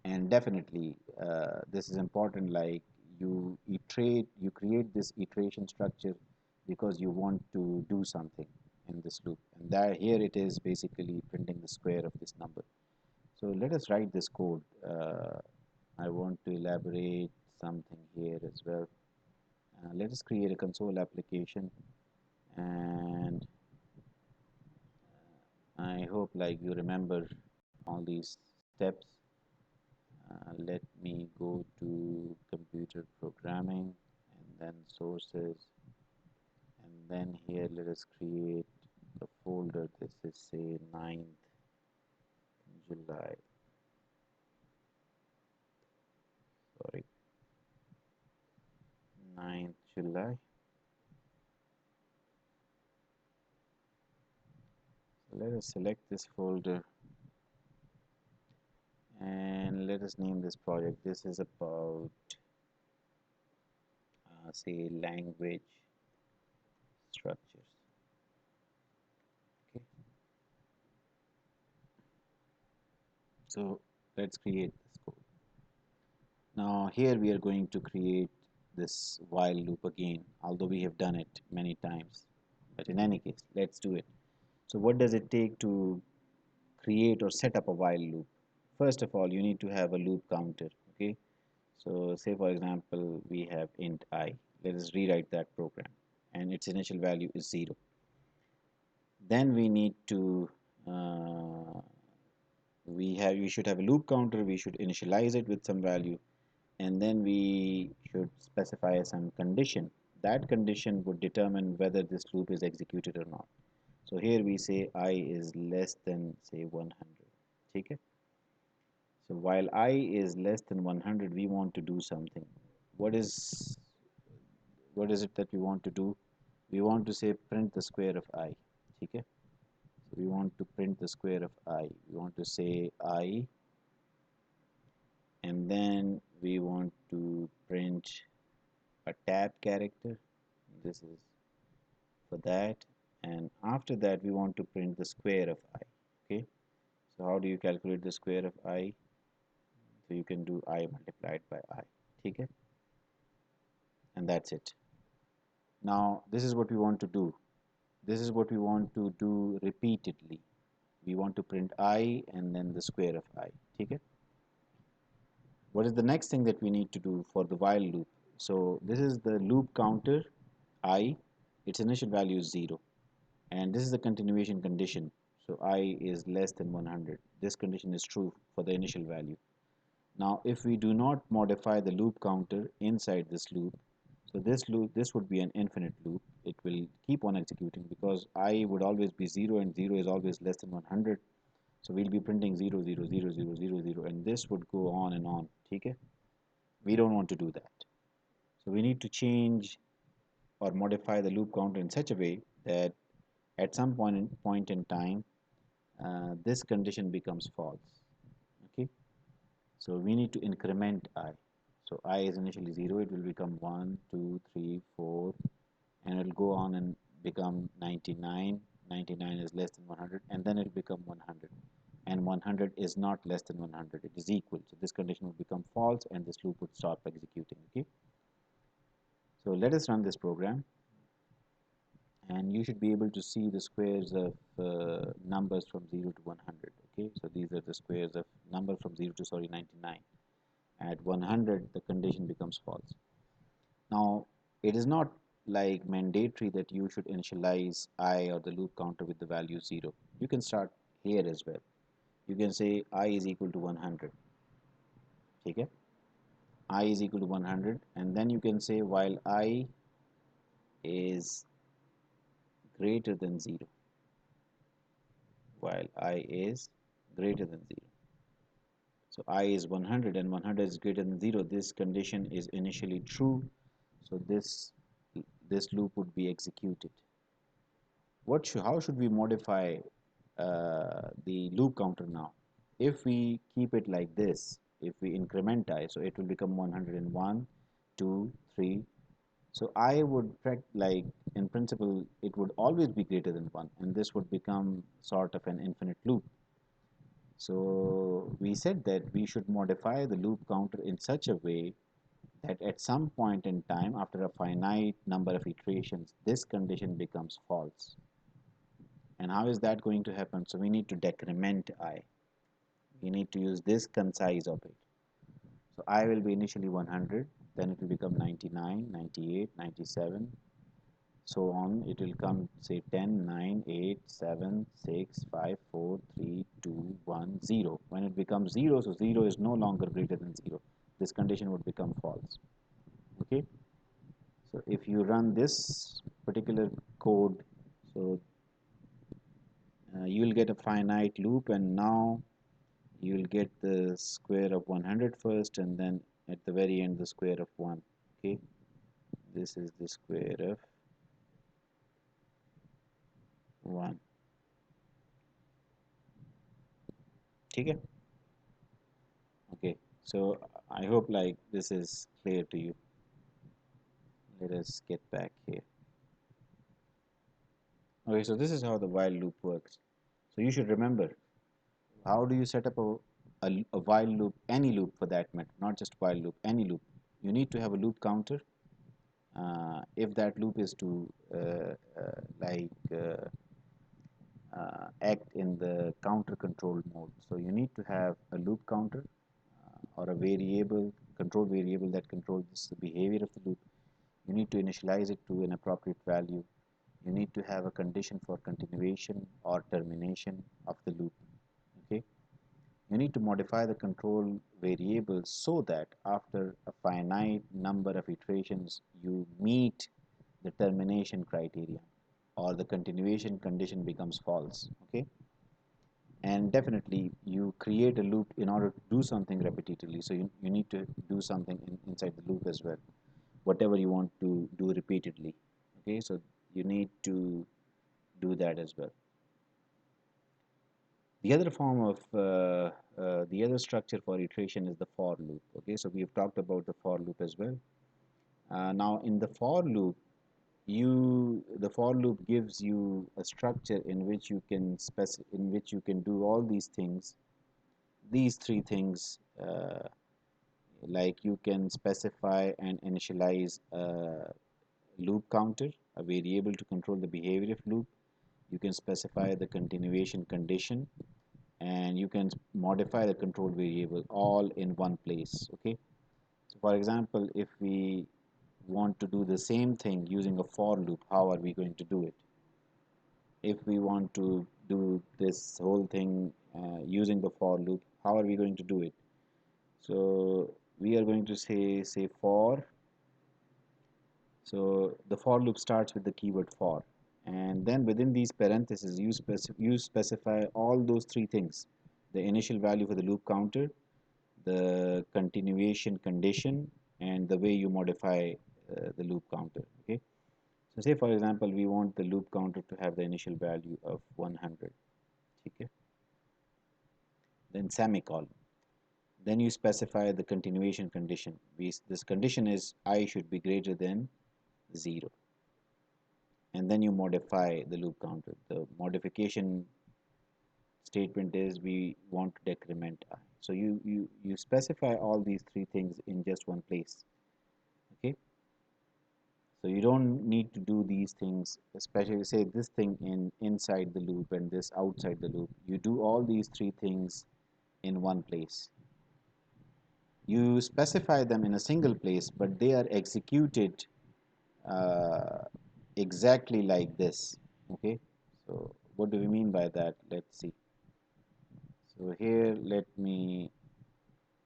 and definitely this is important, like you create this iteration structure because you want to do something in this loop, and that here it is basically printing the square of this number. So let us write this code. I want to elaborate something here as well. Let us create a console application, and I hope like you remember all these steps. Let me go to computer programming and then sources, and then here let us create a folder. This is say 9th July, sorry, 9th July. So let us select this folder and let us name this project. This is about say language structures. Okay, so let's create this code. Now here we are going to create this while loop again, although we have done it many times, but in any case let's do it. So what does it take to create or set up a while loop? First of all, you need to have a loop counter. Okay, so say for example we have int I. Let us rewrite that program, and its initial value is 0. Then we need to we should have a loop counter. We should initialize it with some value, and then we should specify some condition. That condition would determine whether this loop is executed or not. So here we say I is less than say 100. Okay, so while I is less than 100, we want to do something. What is it that we want to do? We want to say print the square of I. Okay, so we want to print the square of I. We want to say I, and then we want to print a tab character. This is for that, and after that we want to print the square of I. Okay, so how do you calculate the square of I? So you can do I multiplied by I. Okay, and that's it. Now this is what we want to do. This is what we want to do repeatedly. We want to print I and then the square of I. Okay, what is the next thing that we need to do for the while loop? So this is the loop counter I, its initial value is 0, and this is the continuation condition. So I is less than 100. This condition is true for the initial value. Now if we do not modify the loop counter inside this loop, So this would be an infinite loop. It will keep on executing because I would always be 0 and 0 is always less than 100. So we'll be printing 0, 0, 0, 0, 0, 0, and this would go on and on. Okay? We don't want to do that. So we need to change or modify the loop counter in such a way that at some point in time, this condition becomes false. Okay? So we need to increment I. So I is initially 0, it will become 1, 2, 3, 4, and it will go on and become 99. 99 is less than 100, and then it will become 100. And 100 is not less than 100, it is equal. So this condition would become false, and this loop would stop executing. Okay. So let us run this program, and you should be able to see the squares of numbers from 0 to 100. Okay, so these are the squares of numbers from 0 to 99. At 100, the condition becomes false. Now, it is not like mandatory that you should initialize I or the loop counter with the value 0. You can start here as well. You can say I is equal to 100. Okay? I is equal to 100, and then you can say while I is greater than 0. While I is greater than 0. So I is 100 and 100 is greater than 0. This condition is initially true. So this loop would be executed. How should we modify the loop counter now? If we keep it like this, if we increment I, so it will become 101, 2, 3. So I would like in principle it would always be greater than 1, and this would become sort of an infinite loop. So we said that we should modify the loop counter in such a way that at some point in time, after a finite number of iterations, this condition becomes false. And how is that going to happen? So we need to decrement I. We need to use this concise of it. So I will be initially 100, then it will become 99, 98, 97, so on. It will come say 10, 9, 8, 7, 6, 5, 4, 3, 2, 1, 0. When it becomes 0, so 0 is no longer greater than 0. This condition would become false. Okay. So if you run this particular code, so you will get a finite loop, and now you will get the square of 100 first, and then at the very end the square of 1. Okay, this is the square of 1. Okay. Okay, so I hope like this is clear to you. Let us get back here. Okay, so this is how the while loop works. So you should remember, how do you set up a while loop, any loop for that matter, not just while loop, any loop. You need to have a loop counter. If that loop is to like act in the counter control mode, so you need to have a loop counter or a variable, control variable that controls the behavior of the loop. You need to initialize it to an appropriate value. You need to have a condition for continuation or termination of the loop. Okay. You need to modify the control variable so that after a finite number of iterations, you meet the termination criteria or the continuation condition becomes false. Okay. And definitely you create a loop in order to do something repetitively. So you need to do something inside the loop as well, whatever you want to do repeatedly. Okay, so you need to do that as well. The other form of the other structure for iteration is the for loop. Okay, so we have talked about the for loop as well. Now in the for loop, the for loop gives you a structure in which you can do all these things, these three things, like you can specify and initialize a loop counter, a variable to control the behavior of loop. You can specify the continuation condition, and you can modify the control variable all in one place. Okay, so for example, if we want to do the same thing using a for loop, how are we going to do it? If we want to do this whole thing using the for loop, how are we going to do it? So we are going to say for So the for loop starts with the keyword for, and then within these parentheses you specify all those three things: the initial value for the loop counter, the continuation condition, and the way you modify the loop counter. Okay. So say for example we want the loop counter to have the initial value of 100. Okay. Then semicolon. Then you specify the continuation condition. This condition is I should be greater than 0. And then you modify the loop counter. The modification statement is we want to decrement I. So you specify all these three things in just one place. Okay. So you don't need to do these things, especially say this thing in inside the loop and this outside the loop. You do all these three things in one place. You specify them in a single place, but they are executed uh, exactly like this. Okay. So what do we mean by that? Let's see. So here, let me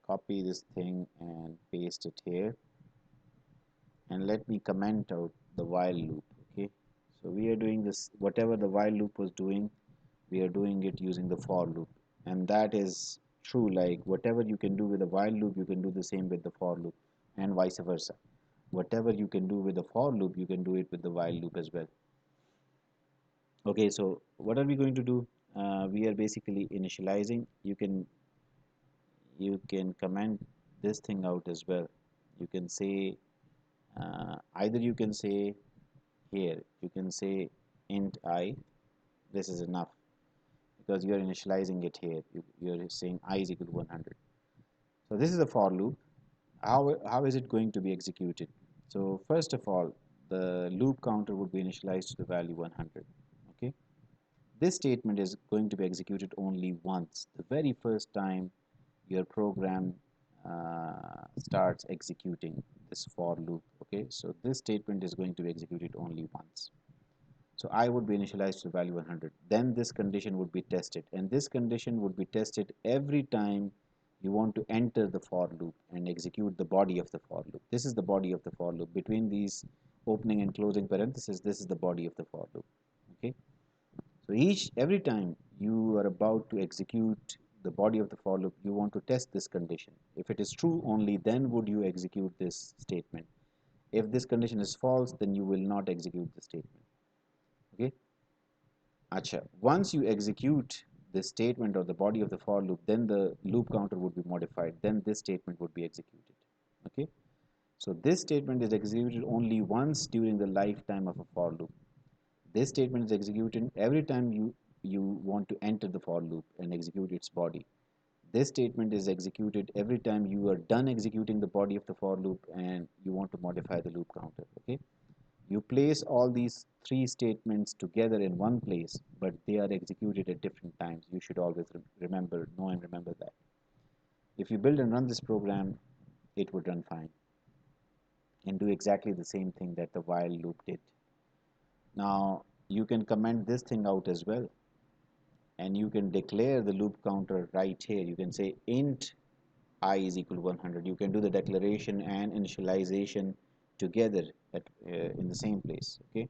copy this thing and paste it here, and let me comment out the while loop. Okay. So we are doing this, whatever the while loop was doing, we are doing it using the for loop, and that is true. Like whatever you can do with the while loop, you can do the same with the for loop, and vice versa. Whatever you can do with the for loop, you can do it with the while loop as well. Okay, so what are we going to do? We are basically initializing. You can comment this thing out as well. You can say either you can say here, you can say int I. This is enough because you are initializing it here. You're saying I is equal to 100. So this is a for loop. How is it going to be executed? So first of all, the loop counter would be initialized to the value 100. Okay. This statement is going to be executed only once, the very first time your program starts executing this for loop. Okay, so this statement is going to be executed only once. So I would be initialized to the value 100. Then this condition would be tested, and this condition would be tested every time you want to enter the for loop and execute the body of the for loop. This is the body of the for loop. Between these opening and closing parentheses, this is the body of the for loop. Okay. So every time you are about to execute the body of the for loop, you want to test this condition. If it is true, only then would you execute this statement. If this condition is false, then you will not execute the statement. Okay. Acha. Once you execute the statement or the body of the for loop, then the loop counter would be modified. Then this statement would be executed. Okay. So this statement is executed only once during the lifetime of a for loop. This statement is executed every time you want to enter the for loop and execute its body. This statement is executed every time you are done executing the body of the for loop and you want to modify the loop counter. Okay. You place all these three statements together in one place, but they are executed at different times. You should always know and remember that. If you build and run this program, it would run fine and do exactly the same thing that the while loop did. Now, you can comment this thing out as well, and you can declare the loop counter right here. You can say int I is equal to 100. You can do the declaration and initialization together in the same place. Okay,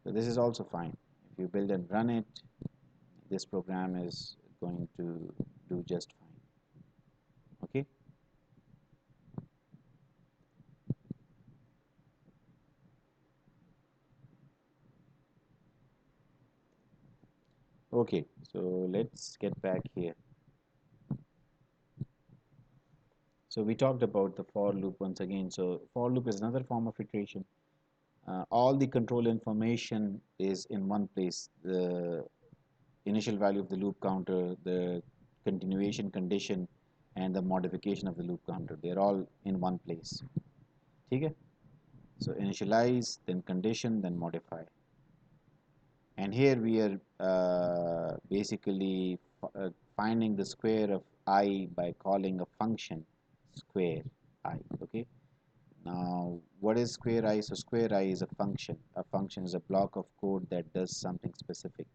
so this is also fine. If you build and run it, this program is going to do just fine. Okay. Okay, so let's get back here. So we talked about the for loop once again. So for loop is another form of iteration. All the control information is in one place. The initial value of the loop counter, the continuation condition, and the modification of the loop counter. They're all in one place. Okay? So initialize, then condition, then modify. And here we are basically finding the square of I by calling a function square I. Okay? Now, what is square I? So square I is a function. A function is a block of code that does something specific.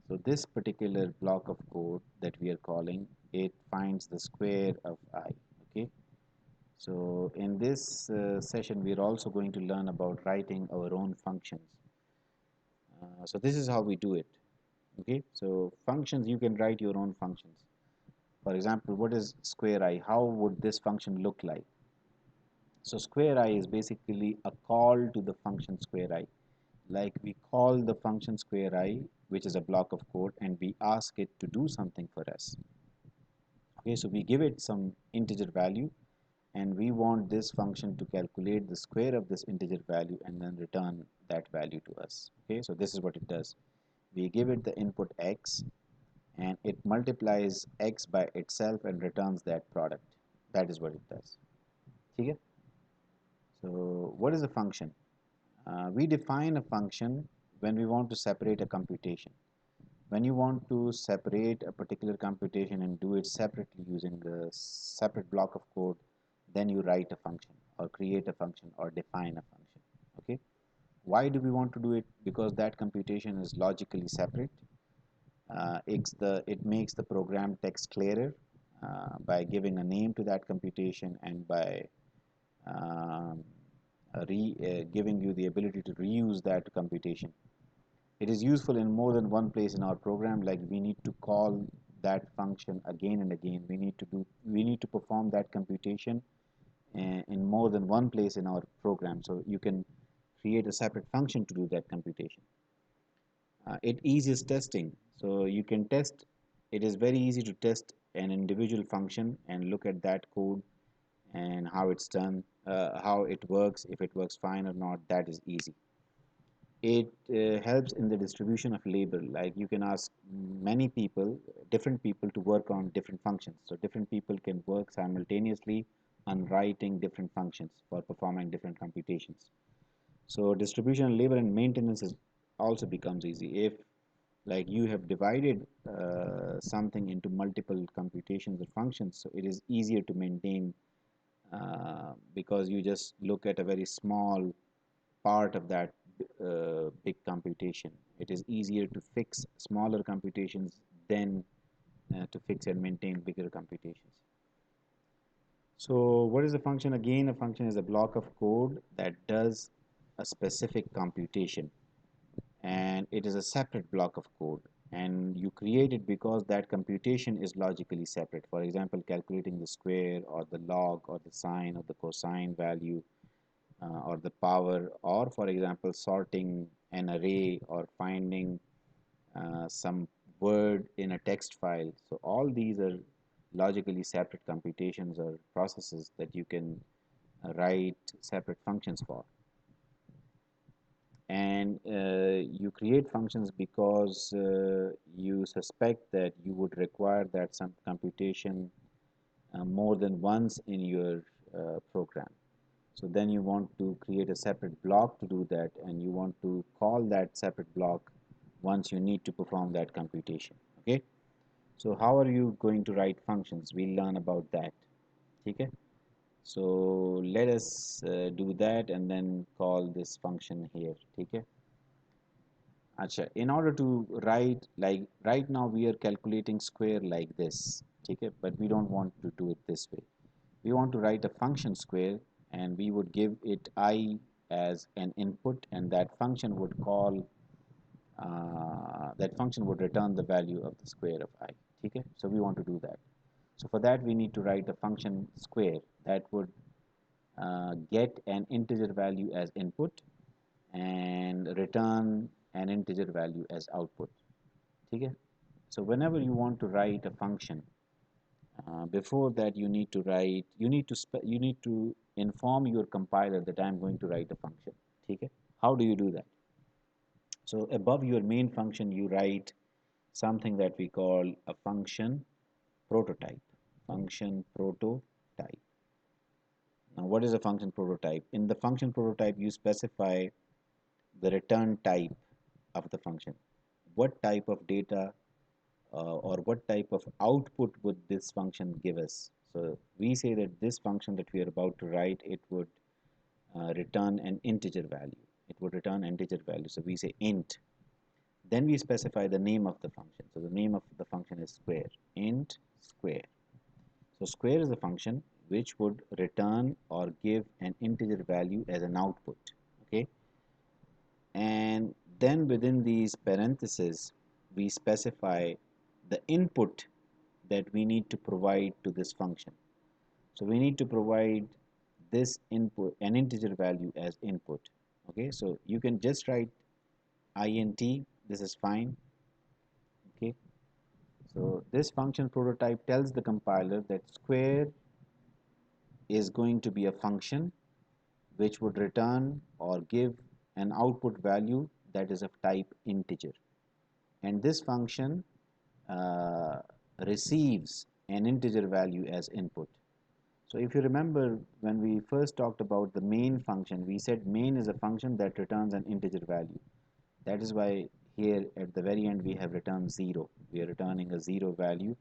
So this particular block of code that we are calling, it finds the square of I. Okay. So in this session, we're also going to learn about writing our own functions. So this is how we do it. Okay, so functions, you can write your own functions. For example, what is square I? How would this function look like? So square I is basically a call to the function square I. Like we call the function square I, which is a block of code, and we ask it to do something for us. Okay, so we give it some integer value, and we want this function to calculate the square of this integer value and then return that value to us. Okay, so this is what it does. We give it the input x, and it multiplies x by itself and returns that product. That is what it does. Okay? So what is a function? We define a function when we want to separate a computation. When you want to separate a particular computation and do it separately using a separate block of code, then you write a function or create a function or define a function. Okay? Why do we want to do it? Because that computation is logically separate. It makes the program text clearer by giving a name to that computation and by um, giving you the ability to reuse that computation. It is useful in more than one place in our program, like we need to call that function again and again. We need to perform that computation in more than one place in our program. So you can create a separate function to do that computation. It eases testing. So you can test, it is very easy to test an individual function and look at that code and how it's done, how it works, if it works fine or not. That is easy. It helps in the distribution of labor. Like you can ask many people, different people, to work on different functions. So different people can work simultaneously on writing different functions for performing different computations. So distribution of labor and maintenance is also becomes easy if, like, you have divided something into multiple computations or functions. So it is easier to maintain because you just look at a very small part of that big computation. It is easier to fix smaller computations than to fix and maintain bigger computations. So what is a function? Again, a function is a block of code that does a specific computation, and it is a separate block of code, and you create it because that computation is logically separate. For example, calculating the square or the log or the sine or the cosine value or the power, or for example sorting an array or finding some word in a text file. So all these are logically separate computations or processes that you can write separate functions for. And you create functions because you suspect that you would require that some computation more than once in your program. So then you want to create a separate block to do that, and you want to call that separate block once you need to perform that computation. Okay, so how are you going to write functions? We'll learn about that. Okay, so let us do that and then call this function here. Okay. Acha, in order to write, like right now we are calculating square like this, okay, but we don't want to do it this way. We want to write a function square, and we would give it I as an input, and that function would call that function would return the value of the square of I. Okay, so we want to do that. So for that we need to write a function square that would get an integer value as input and return an integer value as output. Okay, so whenever you want to write a function, before that you need to inform your compiler that I'm going to write a function. Okay, how do you do that? So above your main function you write something that we call a function prototype. Function prototype. Now what is a function prototype? In the function prototype you specify the return type of the function. What type of data or what type of output would this function give us? So we say that this function that we are about to write, it would return an integer value. It would return integer value. So we say int. Then we specify the name of the function. So the name of the function is square, int square. So square is a function which would return or give an integer value as an output. Okay, and then within these parentheses we specify the input that we need to provide to this function. So we need to provide this input, an integer value as input. Okay, so you can just write int, this is fine. Okay, so this function prototype tells the compiler that square is going to be a function which would return or give an output value that is of type integer, and this function uh, receives an integer value as input. So if you remember, when we first talked about the main function, we said main is a function that returns an integer value. That is why here at the very end we have returned 0. We are returning a 0 value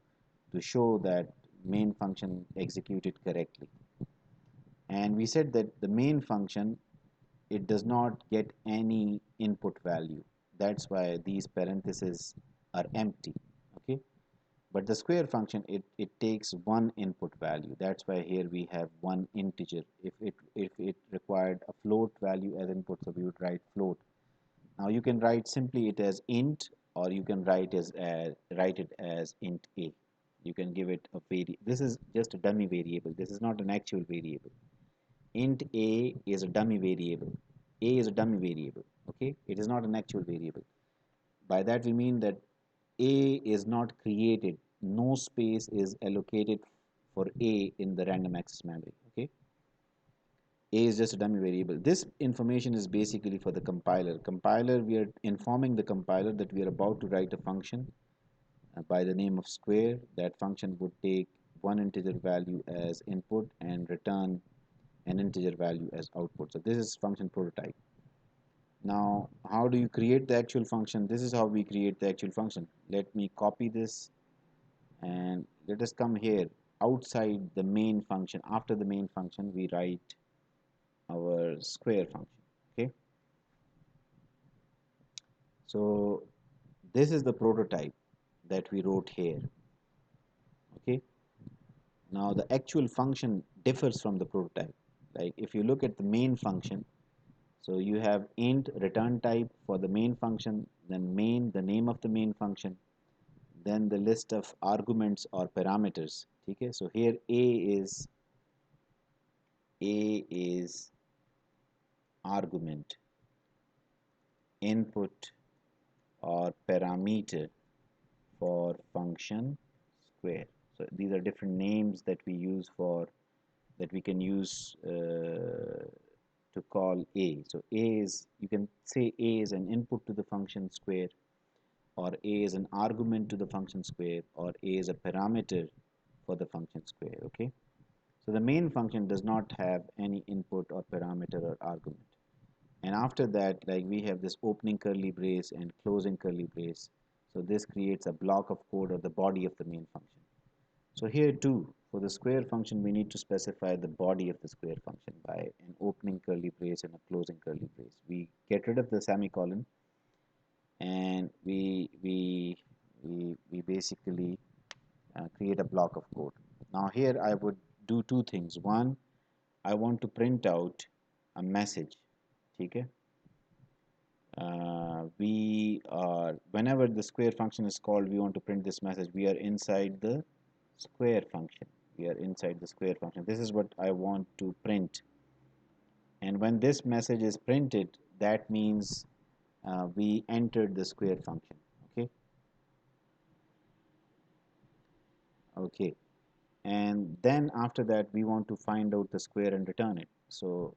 to show that main function executed correctly. And we said that the main function, it does not get any input value. That's why these parentheses are empty. Okay, but the square function, it takes one input value. That's why here we have one integer. If it required a float value as input, so we would write float. Now you can write simply it as int, or you can write it as int a. You can give it a variable. This is just a dummy variable. This is not an actual variable. Int a is a dummy variable. A is a dummy variable. Okay, it is not an actual variable. By that we mean that a is not created. No space is allocated for a in the random access memory. Okay, a is just a dummy variable. This information is basically for the compiler. We are informing the compiler that we are about to write a function by the name of square. That function would take one integer value as input and return an integer value as output. So this is function prototype. Now, how do you create the actual function? This is how we create the actual function. Let me copy this and let us come here outside the main function. After the main function, we write our square function. Okay, so this is the prototype that we wrote here. Okay, now the actual function differs from the prototype. Like if you look at the main function, so you have int return type for the main function, then main, the name of the main function, then the list of arguments or parameters. Okay, so here a is argument, input or parameter for function square. So these are different names that we use for, that we can use to call a. So a is, you can say a is an input to the function square, or a is an argument to the function square, or a is a parameter for the function square. Okay, so the main function does not have any input or parameter or argument. And after that, like we have this opening curly brace and closing curly brace. So this creates a block of code or the body of the main function. So here too, for the square function, we need to specify the body of the square function by an opening curly brace and a closing curly brace. We get rid of the semicolon, and we basically create a block of code. Now here I would do two things. One, I want to print out a message. Okay, we are, whenever the square function is called, we want to print this message. We are inside the square function. This is what I want to print, and when this message is printed, that means we entered the square function. Okay, okay, and then after that we want to find out the square and return it. So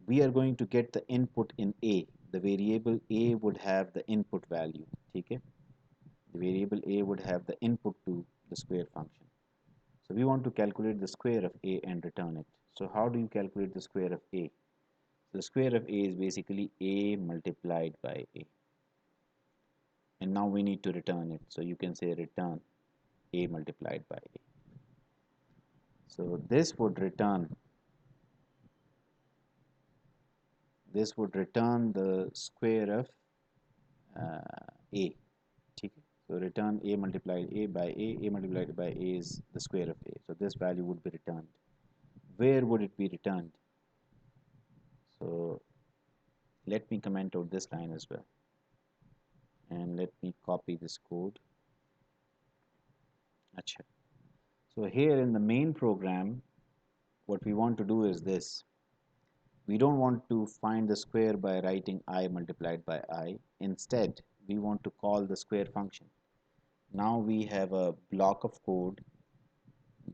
we are going to get the input in a. The variable a would have the input value. Okay, the variable a would have the input to the square function. So we want to calculate the square of a and return it. So how do you calculate the square of a? The square of a is basically a multiplied by a, and now we need to return it. So you can say return a multiplied by a. So this would return the square of a. Okay. So return a multiplied a multiplied by a is the square of a. So this value would be returned. Where would it be returned? So let me comment out this line as well. And let me copy this code. Achha. So here in the main program, what we want to do is this. We don't want to find the square by writing I multiplied by I. Instead, we want to call the square function. Now we have a block of code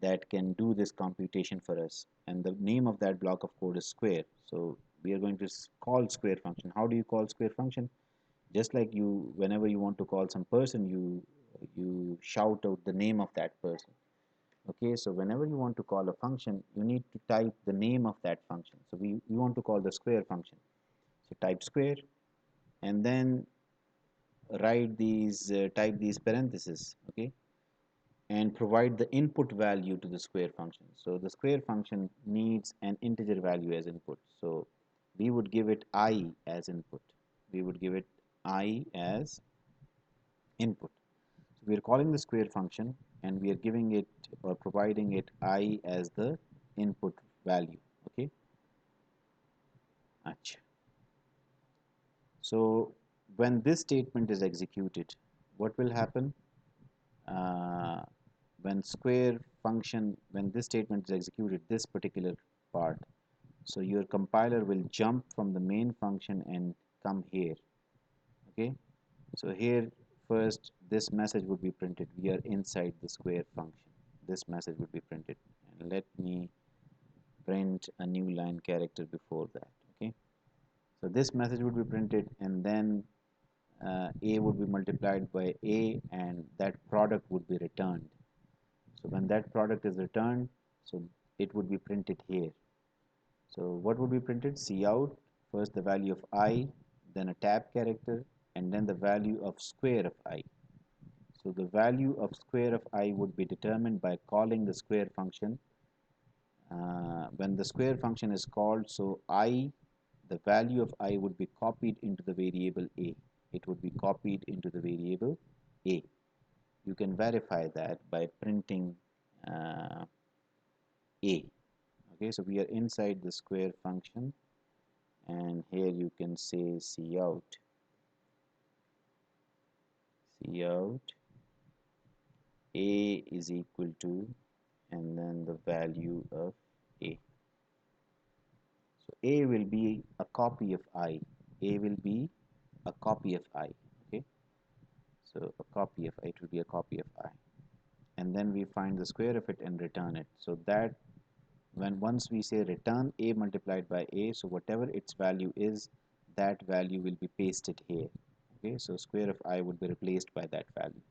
that can do this computation for us, and the name of that block of code is square. So we are going to call square function. How do you call square function? Just like you, whenever you want to call some person, you shout out the name of that person. Okay, so whenever you want to call a function, you need to type the name of that function. So we want to call the square function. So type square and then write these type these parentheses. Okay, and provide the input value to the square function. So the square function needs an integer value as input. So we would give it I as input. We would give it I as input. So we are calling the square function and we are giving it or providing it I as the input value. Okay. Achha. So when this statement is executed, what will happen? Uh, when square function, when this statement is executed, this particular part, so your compiler will jump from the main function and come here. Okay, so here first this message would be printed. We are inside the square function. This message would be printed, and let me print a new line character before that. Okay, so this message would be printed, and then a would be multiplied by a, and that product would be returned. So when that product is returned, so it would be printed here. So what would be printed? Cout, first the value of I, then a tab character, and then the value of square of I. So the value of square of I would be determined by calling the square function. When the square function is called, so I, the value of I would be copied into the variable A. It would be copied into the variable A. You can verify that by printing A. Okay, so we are inside the square function, and here you can say cout A is equal to, and then the value of A. So A will be a copy of I. A will be a copy of I. Okay, so a copy of I, it will be a copy of I, and then we find the square of it and return it. So that when once we say return A multiplied by A, so whatever its value is, that value will be pasted here. Okay, so square of I would be replaced by that value.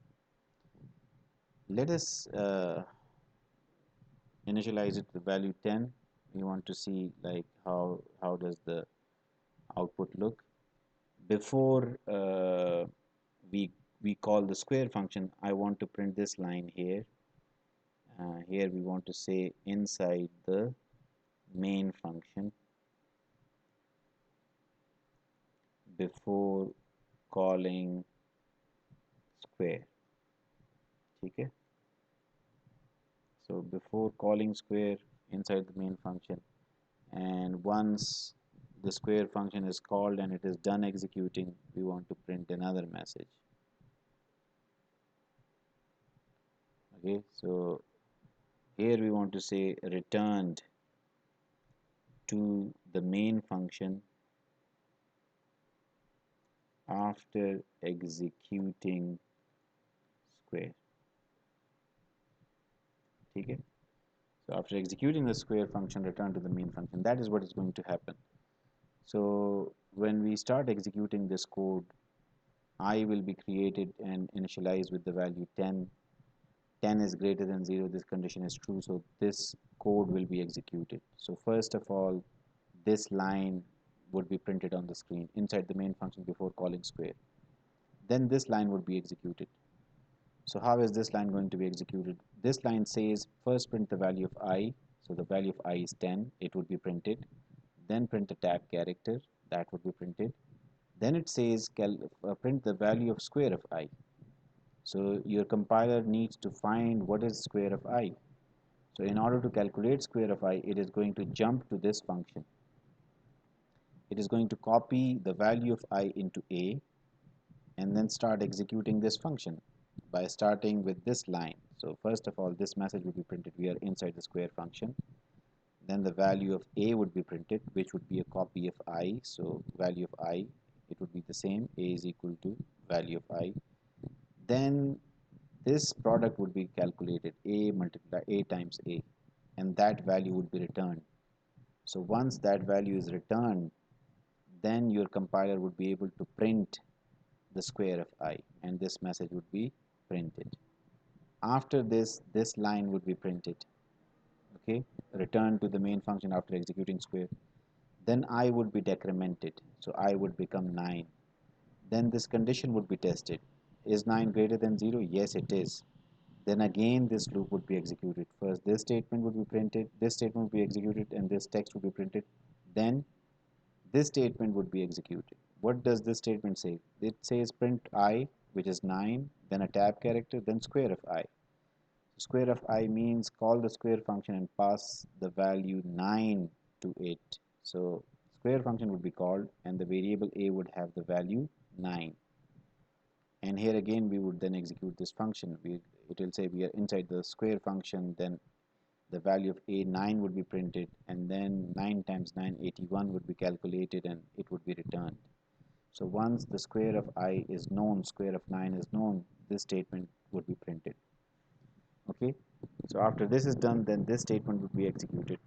Let us initialize it to the value 10. We want to see like how does the output look before we call the square function. I want to print this line here. Here we want to say inside the main function before calling square. Okay, so before calling square inside the main function, and once the square function is called and it is done executing, we want to print another message. Okay, so here we want to say returned to the main function after executing square. Okay, so after executing the square function, return to the main function. That is what is going to happen. So when we start executing this code, I will be created and initialized with the value 10. 10 is greater than 0, this condition is true, so this code will be executed. So first of all, this line would be printed on the screen inside the main function before calling square. Then this line would be executed. So how is this line going to be executed? This line says first print the value of I, so the value of I is 10, it would be printed. Then print a tab character, that would be printed. Then it says print the value of square of I. So your compiler needs to find what is square of I. So in order to calculate square of I, it is going to jump to this function. It is going to copy the value of I into A and then start executing this function by starting with this line. So first of all, this message will be printed. We are inside the square function. Then the value of A would be printed, which would be a copy of I. So value of I, it would be the same. A is equal to value of I. Then this product would be calculated, A multiply A times A, and that value would be returned. So once that value is returned, then your compiler would be able to print the square of I, and this message would be printed. After this, this line would be printed. Okay, return to the main function after executing square. Then I would be decremented, so I would become 9. Then this condition would be tested. Is 9 greater than 0? Yes, it is. Then again this loop would be executed. First this statement would be printed, this statement would be executed, and this text would be printed. Then this statement would be executed. What does this statement say? It says print I, which is 9, then a tab character, then square of I. Square of I means call the square function and pass the value 9 to it. So square function would be called and the variable A would have the value 9. And here again we would then execute this function. It will say we are inside the square function, then the value of A 9 would be printed, and then 9 times 9 81 would be calculated and it would be returned. So once the square of I is known, square of 9 is known, this statement would be printed. Okay, so after this is done, then this statement would be executed.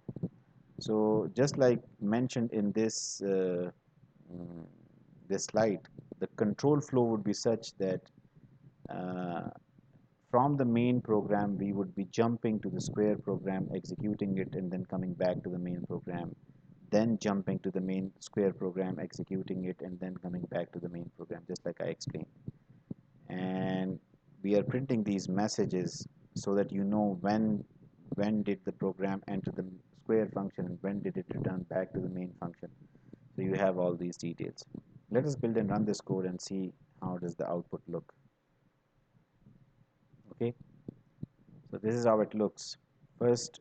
So just like mentioned in mm, this slide, the control flow would be such that uh, from the main program we would be jumping to the square program, executing it, and then coming back to the main program, then jumping to the main square program, executing it, and then coming back to the main program, just like I explained. And we are printing these messages so that you know when did the program enter the square function and when did it return back to the main function. So you have all these details. Let us build and run this code and see how does the output look. Okay, so this is how it looks. First,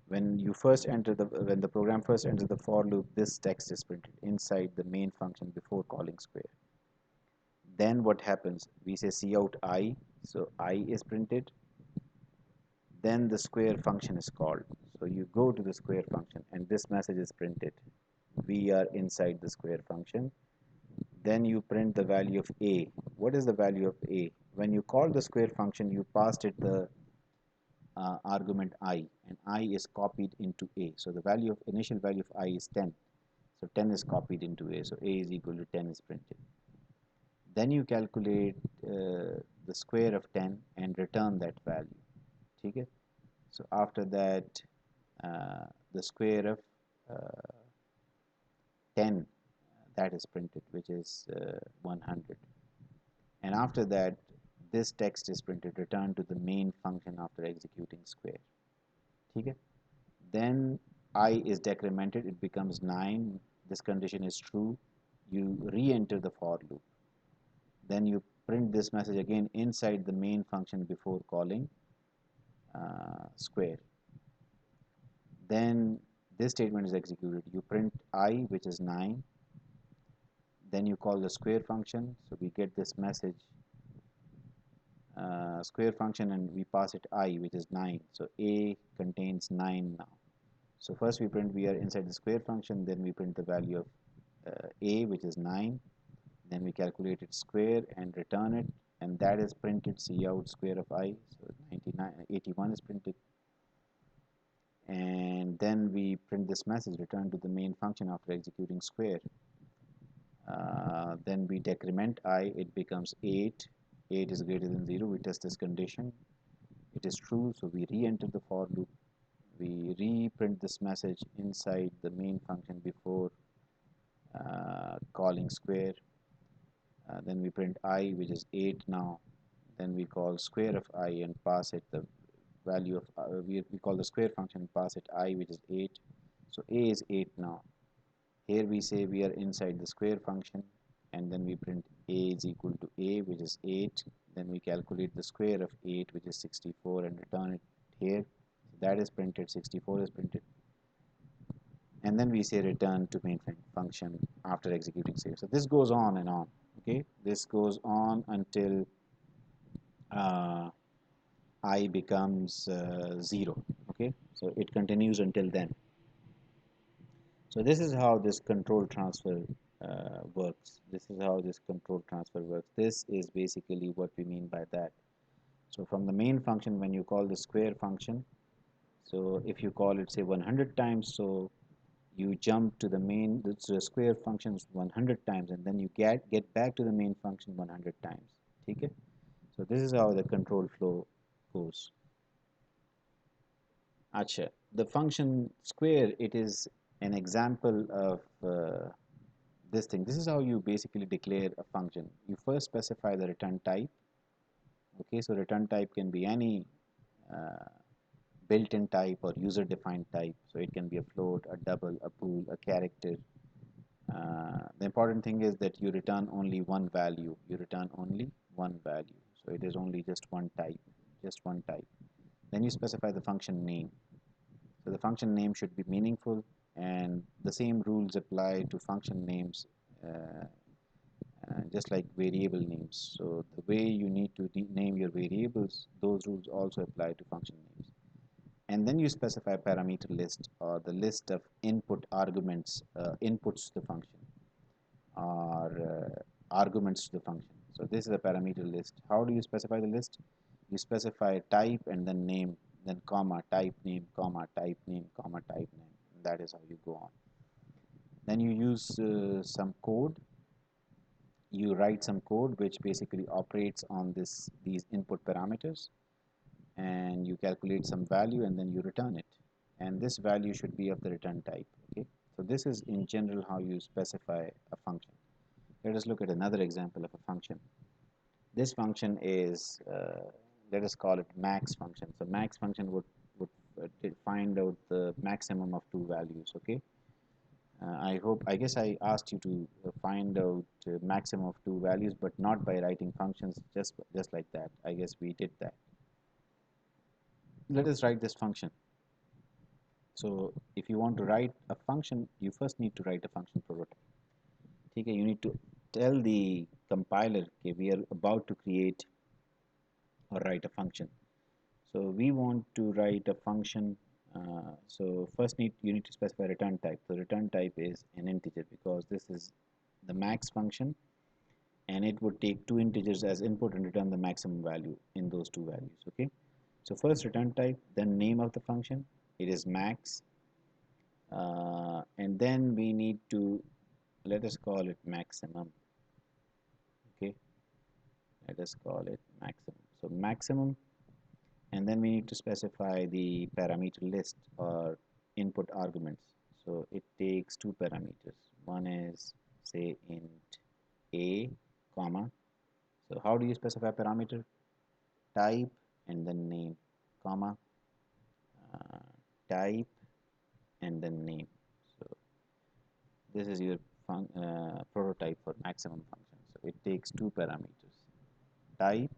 when the program first enters the for loop, this text is printed inside the main function before calling square. Then what happens? We say cout I, so I is printed. Then the square function is called. So you go to the square function and this message is printed. We are inside the square function. Then you print the value of A. What is the value of A? When you call the square function, you passed it the argument I, and I is copied into A. So the value of initial value of I is 10. So 10 is copied into A. So A is equal to 10 is printed. Then you calculate the square of 10 and return that value. Okay? So after that, the square of uh, 10 that is printed, which is 100. And after that, this text is printed, return to the main function after executing square. Okay? Then I is decremented, it becomes 9. This condition is true. You re-enter the for loop. Then you print this message again inside the main function before calling square. Then this statement is executed. You print I, which is 9. Then you call the square function. So we get this message square function and we pass it I, which is 9. So A contains 9 now. So first we print we are inside the square function, then we print the value of A, which is 9. Then we calculate its square and return it, and that is printed cout square of I. So 81 is printed. And then we print this message, return to the main function after executing square. Then we decrement I, it becomes 8. 8 is greater than 0. We test this condition. It is true, so we re-enter the for loop. We reprint this message inside the main function before calling square. Then we print I, which is 8 now. Then we call square of I and pass it the value of we call the square function and pass it I, which is 8. So A is 8 now. Here we say we are inside the square function, and then we print a is equal to a, which is 8. Then we calculate the square of 8, which is 64, and return it here. So that is printed, 64 is printed. And then we say return to main function after executing save. So this goes on and on. Okay, this goes on until uh, I becomes 0. Okay, so it continues until then. So this is how this control transfer works. This is how this control transfer works. This is basically what we mean by that. So from the main function, when you call the square function, so if you call it say 100 times, so you jump to the main, the square functions 100 times, and then you get back to the main function 100 times. Okay? So this is how the control flow goes. Acha, the function square, it is an example of this thing. This is how you basically declare a function. You first specify the return type. Okay, so return type can be any uh, built-in type or user-defined type. So it can be a float, a double, a bool, a character. The important thing is that you return only one value. You return only one value. So it is only just one type, just one type. Then you specify the function name. So the function name should be meaningful, and the same rules apply to function names just like variable names. So the way you need to name your variables, those rules also apply to function names. And then you specify parameter list, or the list of input arguments, inputs to the function, or arguments to the function. So this is a parameter list. How do you specify the list? You specify type and then name, then comma, type name, comma, type name, comma, type name. That is how you go on. Then you use some code. You write some code which basically operates on these input parameters, and you calculate some value and then you return it, and this value should be of the return type. Okay, so this is in general how you specify a function. Let us look at another example of a function. This function is let us call it max function. So max function would find out the maximum of two values. Okay, I guess I asked you to find out maximum of two values, but not by writing functions just like that. I guess we did that. Let us write this function. So if you want to write a function, you first need to write a function prototype. Okay, you need to tell the compiler, okay, we are about to create or write a function. So we want to write a function. So first you need to specify return type. The return type is an integer because this is the max function, and it would take two integers as input and return the maximum value in those two values. Okay, so first return type, then name of the function. It is max, and then we need to, let us call it maximum. Okay, let us call it maximum. So maximum, and then we need to specify the parameter list or input arguments. So it takes two parameters. One is say int a, comma. So how do you specify parameter? Type and then name, comma, uh, type and then name. So this is your prototype for maximum function. So it takes two parameters, type,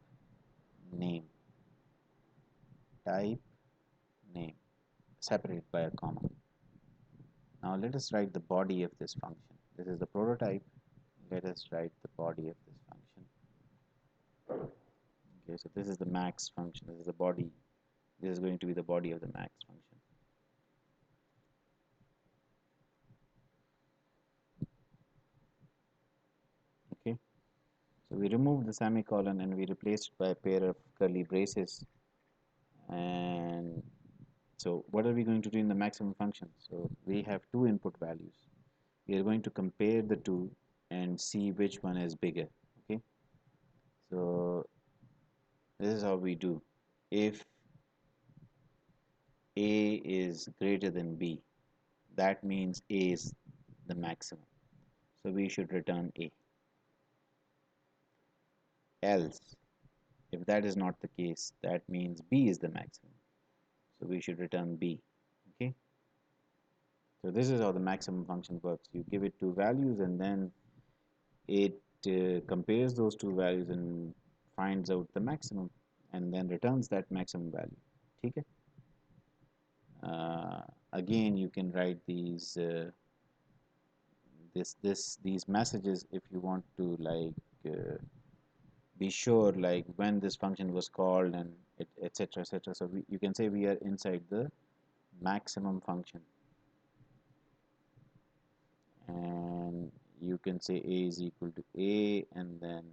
name, type, name, separated by a comma. Now let us write the body of this function. This is the prototype. Let us write the body of this function. Okay, so this is the max function. This is the body. This is going to be the body of the max function. Okay, so we remove the semicolon and we replace it by a pair of curly braces. And so what are we going to do in the maximum function? So we have two input values. We are going to compare the two and see which one is bigger. Okay, so this is how we do. If A is greater than B, that means A is the maximum. So we should return A. Else, if that is not the case, that means B is the maximum. So we should return B. Okay. So this is how the maximum function works. You give it two values and then it compares those two values and finds out the maximum and then returns that maximum value. ठीक है? Again, you can write these messages if you want to be sure like when this function was called and etc etc. So you can say we are inside the maximum function, and you can say a is equal to a, and then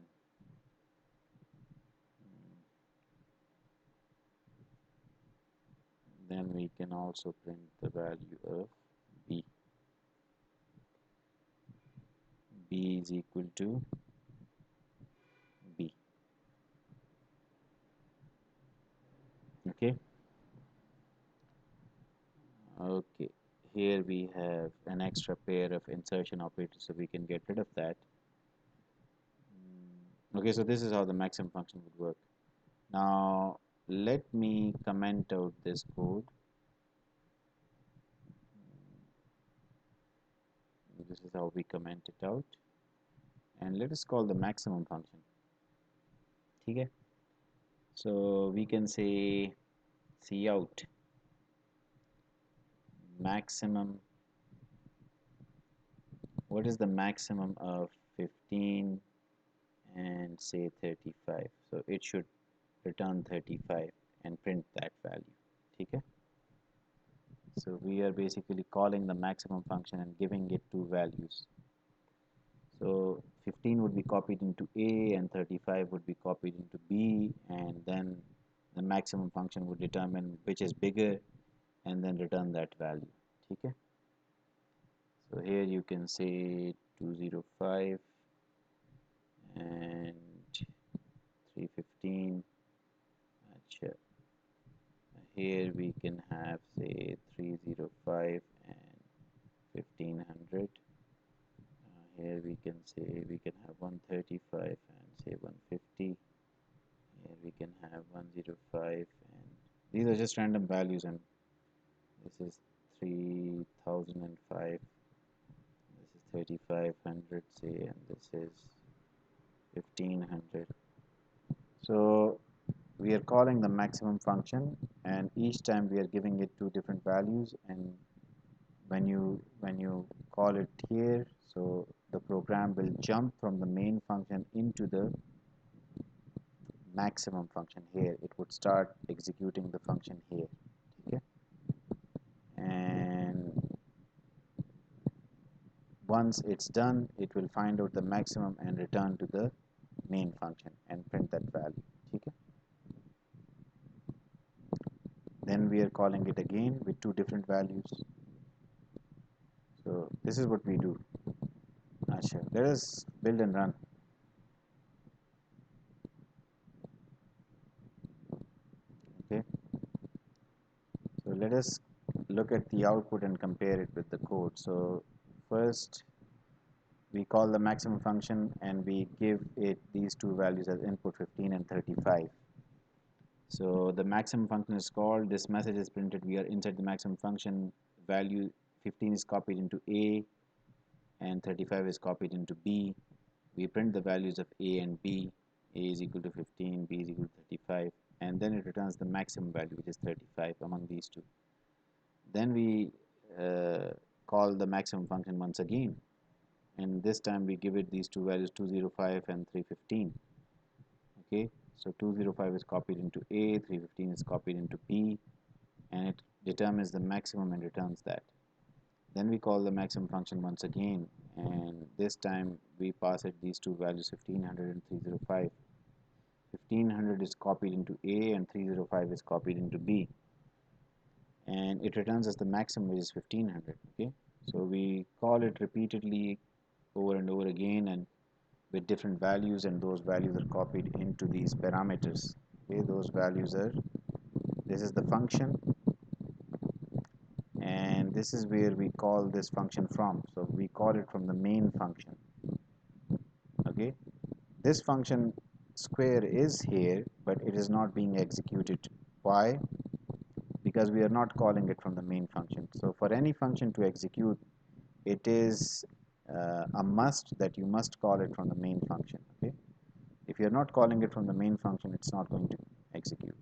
we can also print the value of b. B is equal to b. Okay. Okay, here we have an extra pair of insertion operators, so we can get rid of that. Okay, so this is how the maximum function would work. Now let me comment out this code. This is how we comment it out, and let us call the maximum function. Okay, so we can say cout maximum. What is the maximum of 15 and say 35? So it should return 35 and print that value. Okay, so we are basically calling the maximum function and giving it two values. So 15 would be copied into A and 35 would be copied into B, and then the maximum function would determine which is bigger and then return that value. Okay, so here you can say 205 and 315. Here we can have say 305 and 1500. Here we can say we can have 135 and say 150. Here we can have 105, and these are just random values, and this is 3005, this is 3500 say, and this is 1500. So we are calling the maximum function, and each time we are giving it two different values, and when you call it here, so the program will jump from the main function into the maximum function here. It would start executing the function here. Okay, and once it's done, it will find out the maximum and return to the main function and print that value. Okay, then we are calling it again with two different values. So this is what we do. Sure. Let us build and run. Okay, so let us look at the output and compare it with the code. So first we call the maximum function and we give it these two values as input, 15 and 35. So the maximum function is called, this message is printed, we are inside the maximum function, value 15 is copied into A and 35 is copied into B. We print the values of A and B. A is equal to 15, B is equal to 35, and then it returns the maximum value, which is 35 among these two. Then we call the maximum function once again, and this time we give it these two values, 205 and 315. Okay, so 205 is copied into A, 315 is copied into B, and it determines the maximum and returns that. Then we call the maximum function once again, and this time we pass it these two values, 1500 and 305. 1500 is copied into A and 305 is copied into B, and it returns as the maximum, which is 1500. Okay, so we call it repeatedly over and over again and with different values, and those values are copied into these parameters. Okay, those values are, this is the function, and this is where we call this function from. So we call it from the main function. Okay, this function square is here, but it is not being executed. Why? Because we are not calling it from the main function. So for any function to execute, it is a must that you must call it from the main function. Okay, if you're not calling it from the main function, it's not going to execute.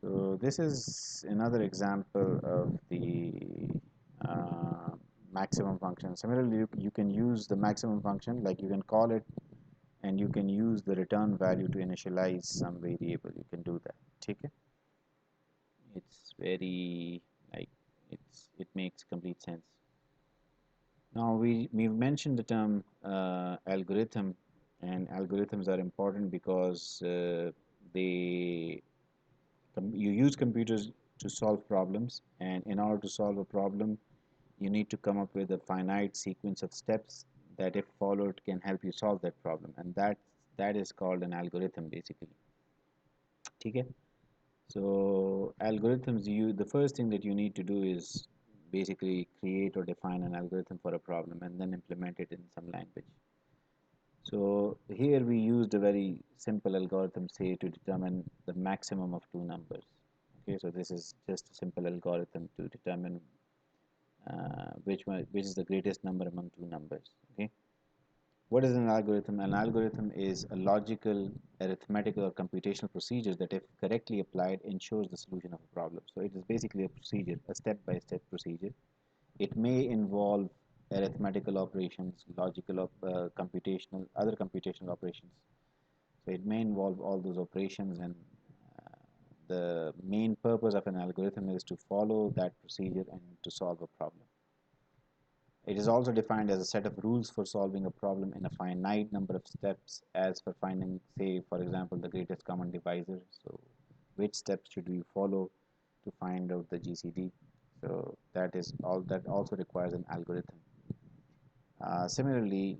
So this is another example of the uh, maximum function. Similarly, you can use the maximum function, like you can call it, and you can use the return value to initialize some variable. You can do that. Okay, it's very, like, it makes complete sense. Now we've mentioned the term algorithm, and algorithms are important because they you use computers to solve problems, and in order to solve a problem, you need to come up with a finite sequence of steps that, if followed, can help you solve that problem, and that is called an algorithm, basically. Okay. So algorithms, the first thing that you need to do is basically create or define an algorithm for a problem and then implement it in some language. So here we used a very simple algorithm, say, to determine the maximum of two numbers. Okay, so this is just a simple algorithm to determine which is the greatest number among two numbers. Okay, what is an algorithm? An algorithm is a logical, arithmetical, or computational procedure that, if correctly applied, ensures the solution of a problem. So it is basically a procedure, a step-by-step procedure. It may involve arithmetical operations, logical, computational, other computational operations. So it may involve all those operations, and uh, the main purpose of an algorithm is to follow that procedure and to solve a problem. It is also defined as a set of rules for solving a problem in a finite number of steps, as for finding, say, for example, the greatest common divisor. So which steps should we follow to find out the GCD? So that also requires an algorithm. Similarly,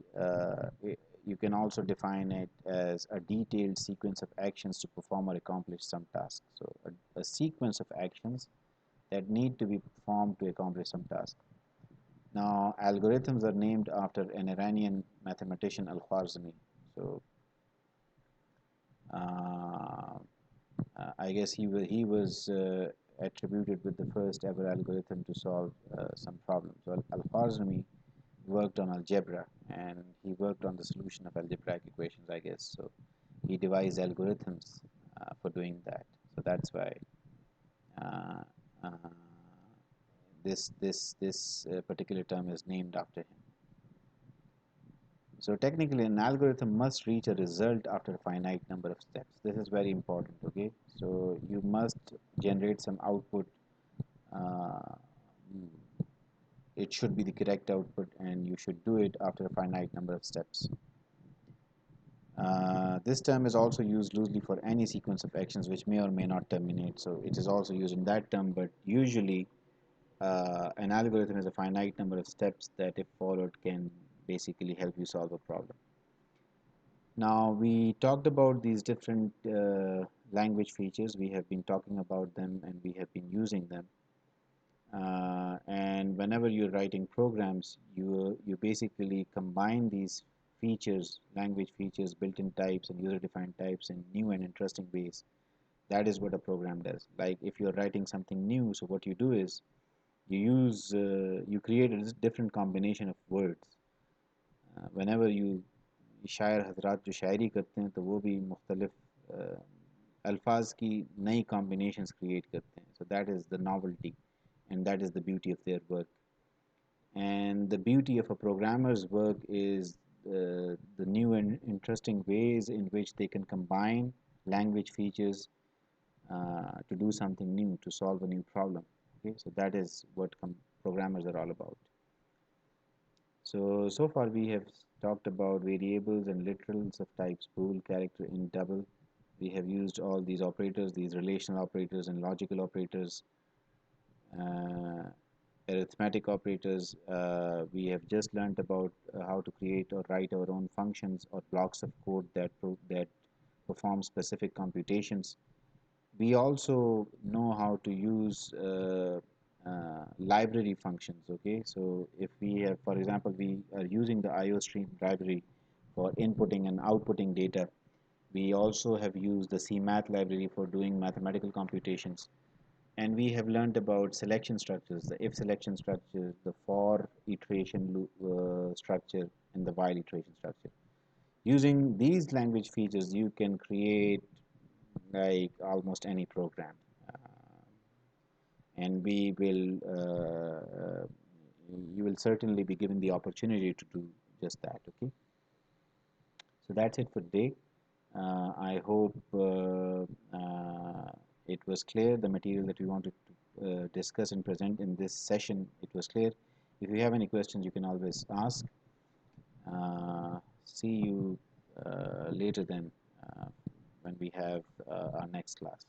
you can also define it as a detailed sequence of actions to perform or accomplish some task. So a sequence of actions that need to be performed to accomplish some task. Now, algorithms are named after an Iranian mathematician, Al-Khwarizmi. So, uh, I guess he was attributed with the first ever algorithm to solve some problems. So, Al-Khwarizmi worked on algebra, and he worked on the solution of algebraic equations, I guess. So, he devised algorithms for doing that. So that's why uh, uh, this particular term is named after him. So technically, an algorithm must reach a result after a finite number of steps. This is very important, okay? So you must generate some output. Uh, it should be the correct output, and you should do it after a finite number of steps. This term is also used loosely for any sequence of actions which may or may not terminate. So it is also used in that term, but usually an algorithm is a finite number of steps that, if followed, can basically help you solve a problem. Now, we talked about these different language features. We have been talking about them, and we have been using them. And whenever you're writing programs, you basically combine these features, language features, built-in types, and user-defined types in new and interesting ways. That is what a program does. Like if you're writing something new, so what you do is you create a different combination of words. Whenever you शायर हजरात जो शायरी करते हैं तो वो भी मुख्तलिफ अल्फाज की नई कॉम्बिनेशंस क्रिएट करते हैं. So that is the novelty, and that is the beauty of their work. And the beauty of a programmer's work is the new and interesting ways in which they can combine language features to do something new, to solve a new problem. Okay, so that is what programmers are all about. So far we have talked about variables and literals of types bool, character, int, double. We have used all these operators, these relational operators and logical operators, uh, arithmetic operators. We have just learned about how to create or write our own functions or blocks of code that perform specific computations. We also know how to use library functions. Okay, so if we have, for example, we are using the IOStream library for inputting and outputting data. We also have used the CMath library for doing mathematical computations. And we have learned about selection structures, the if selection structure, the for iteration structure, and the while iteration structure. Using these language features, you can create like almost any program. And we will, you will certainly be given the opportunity to do just that, okay? So that's it for today. I hope it was clear, the material that we wanted to discuss and present in this session, it was clear. If you have any questions, you can always ask. See you later then when we have our next class.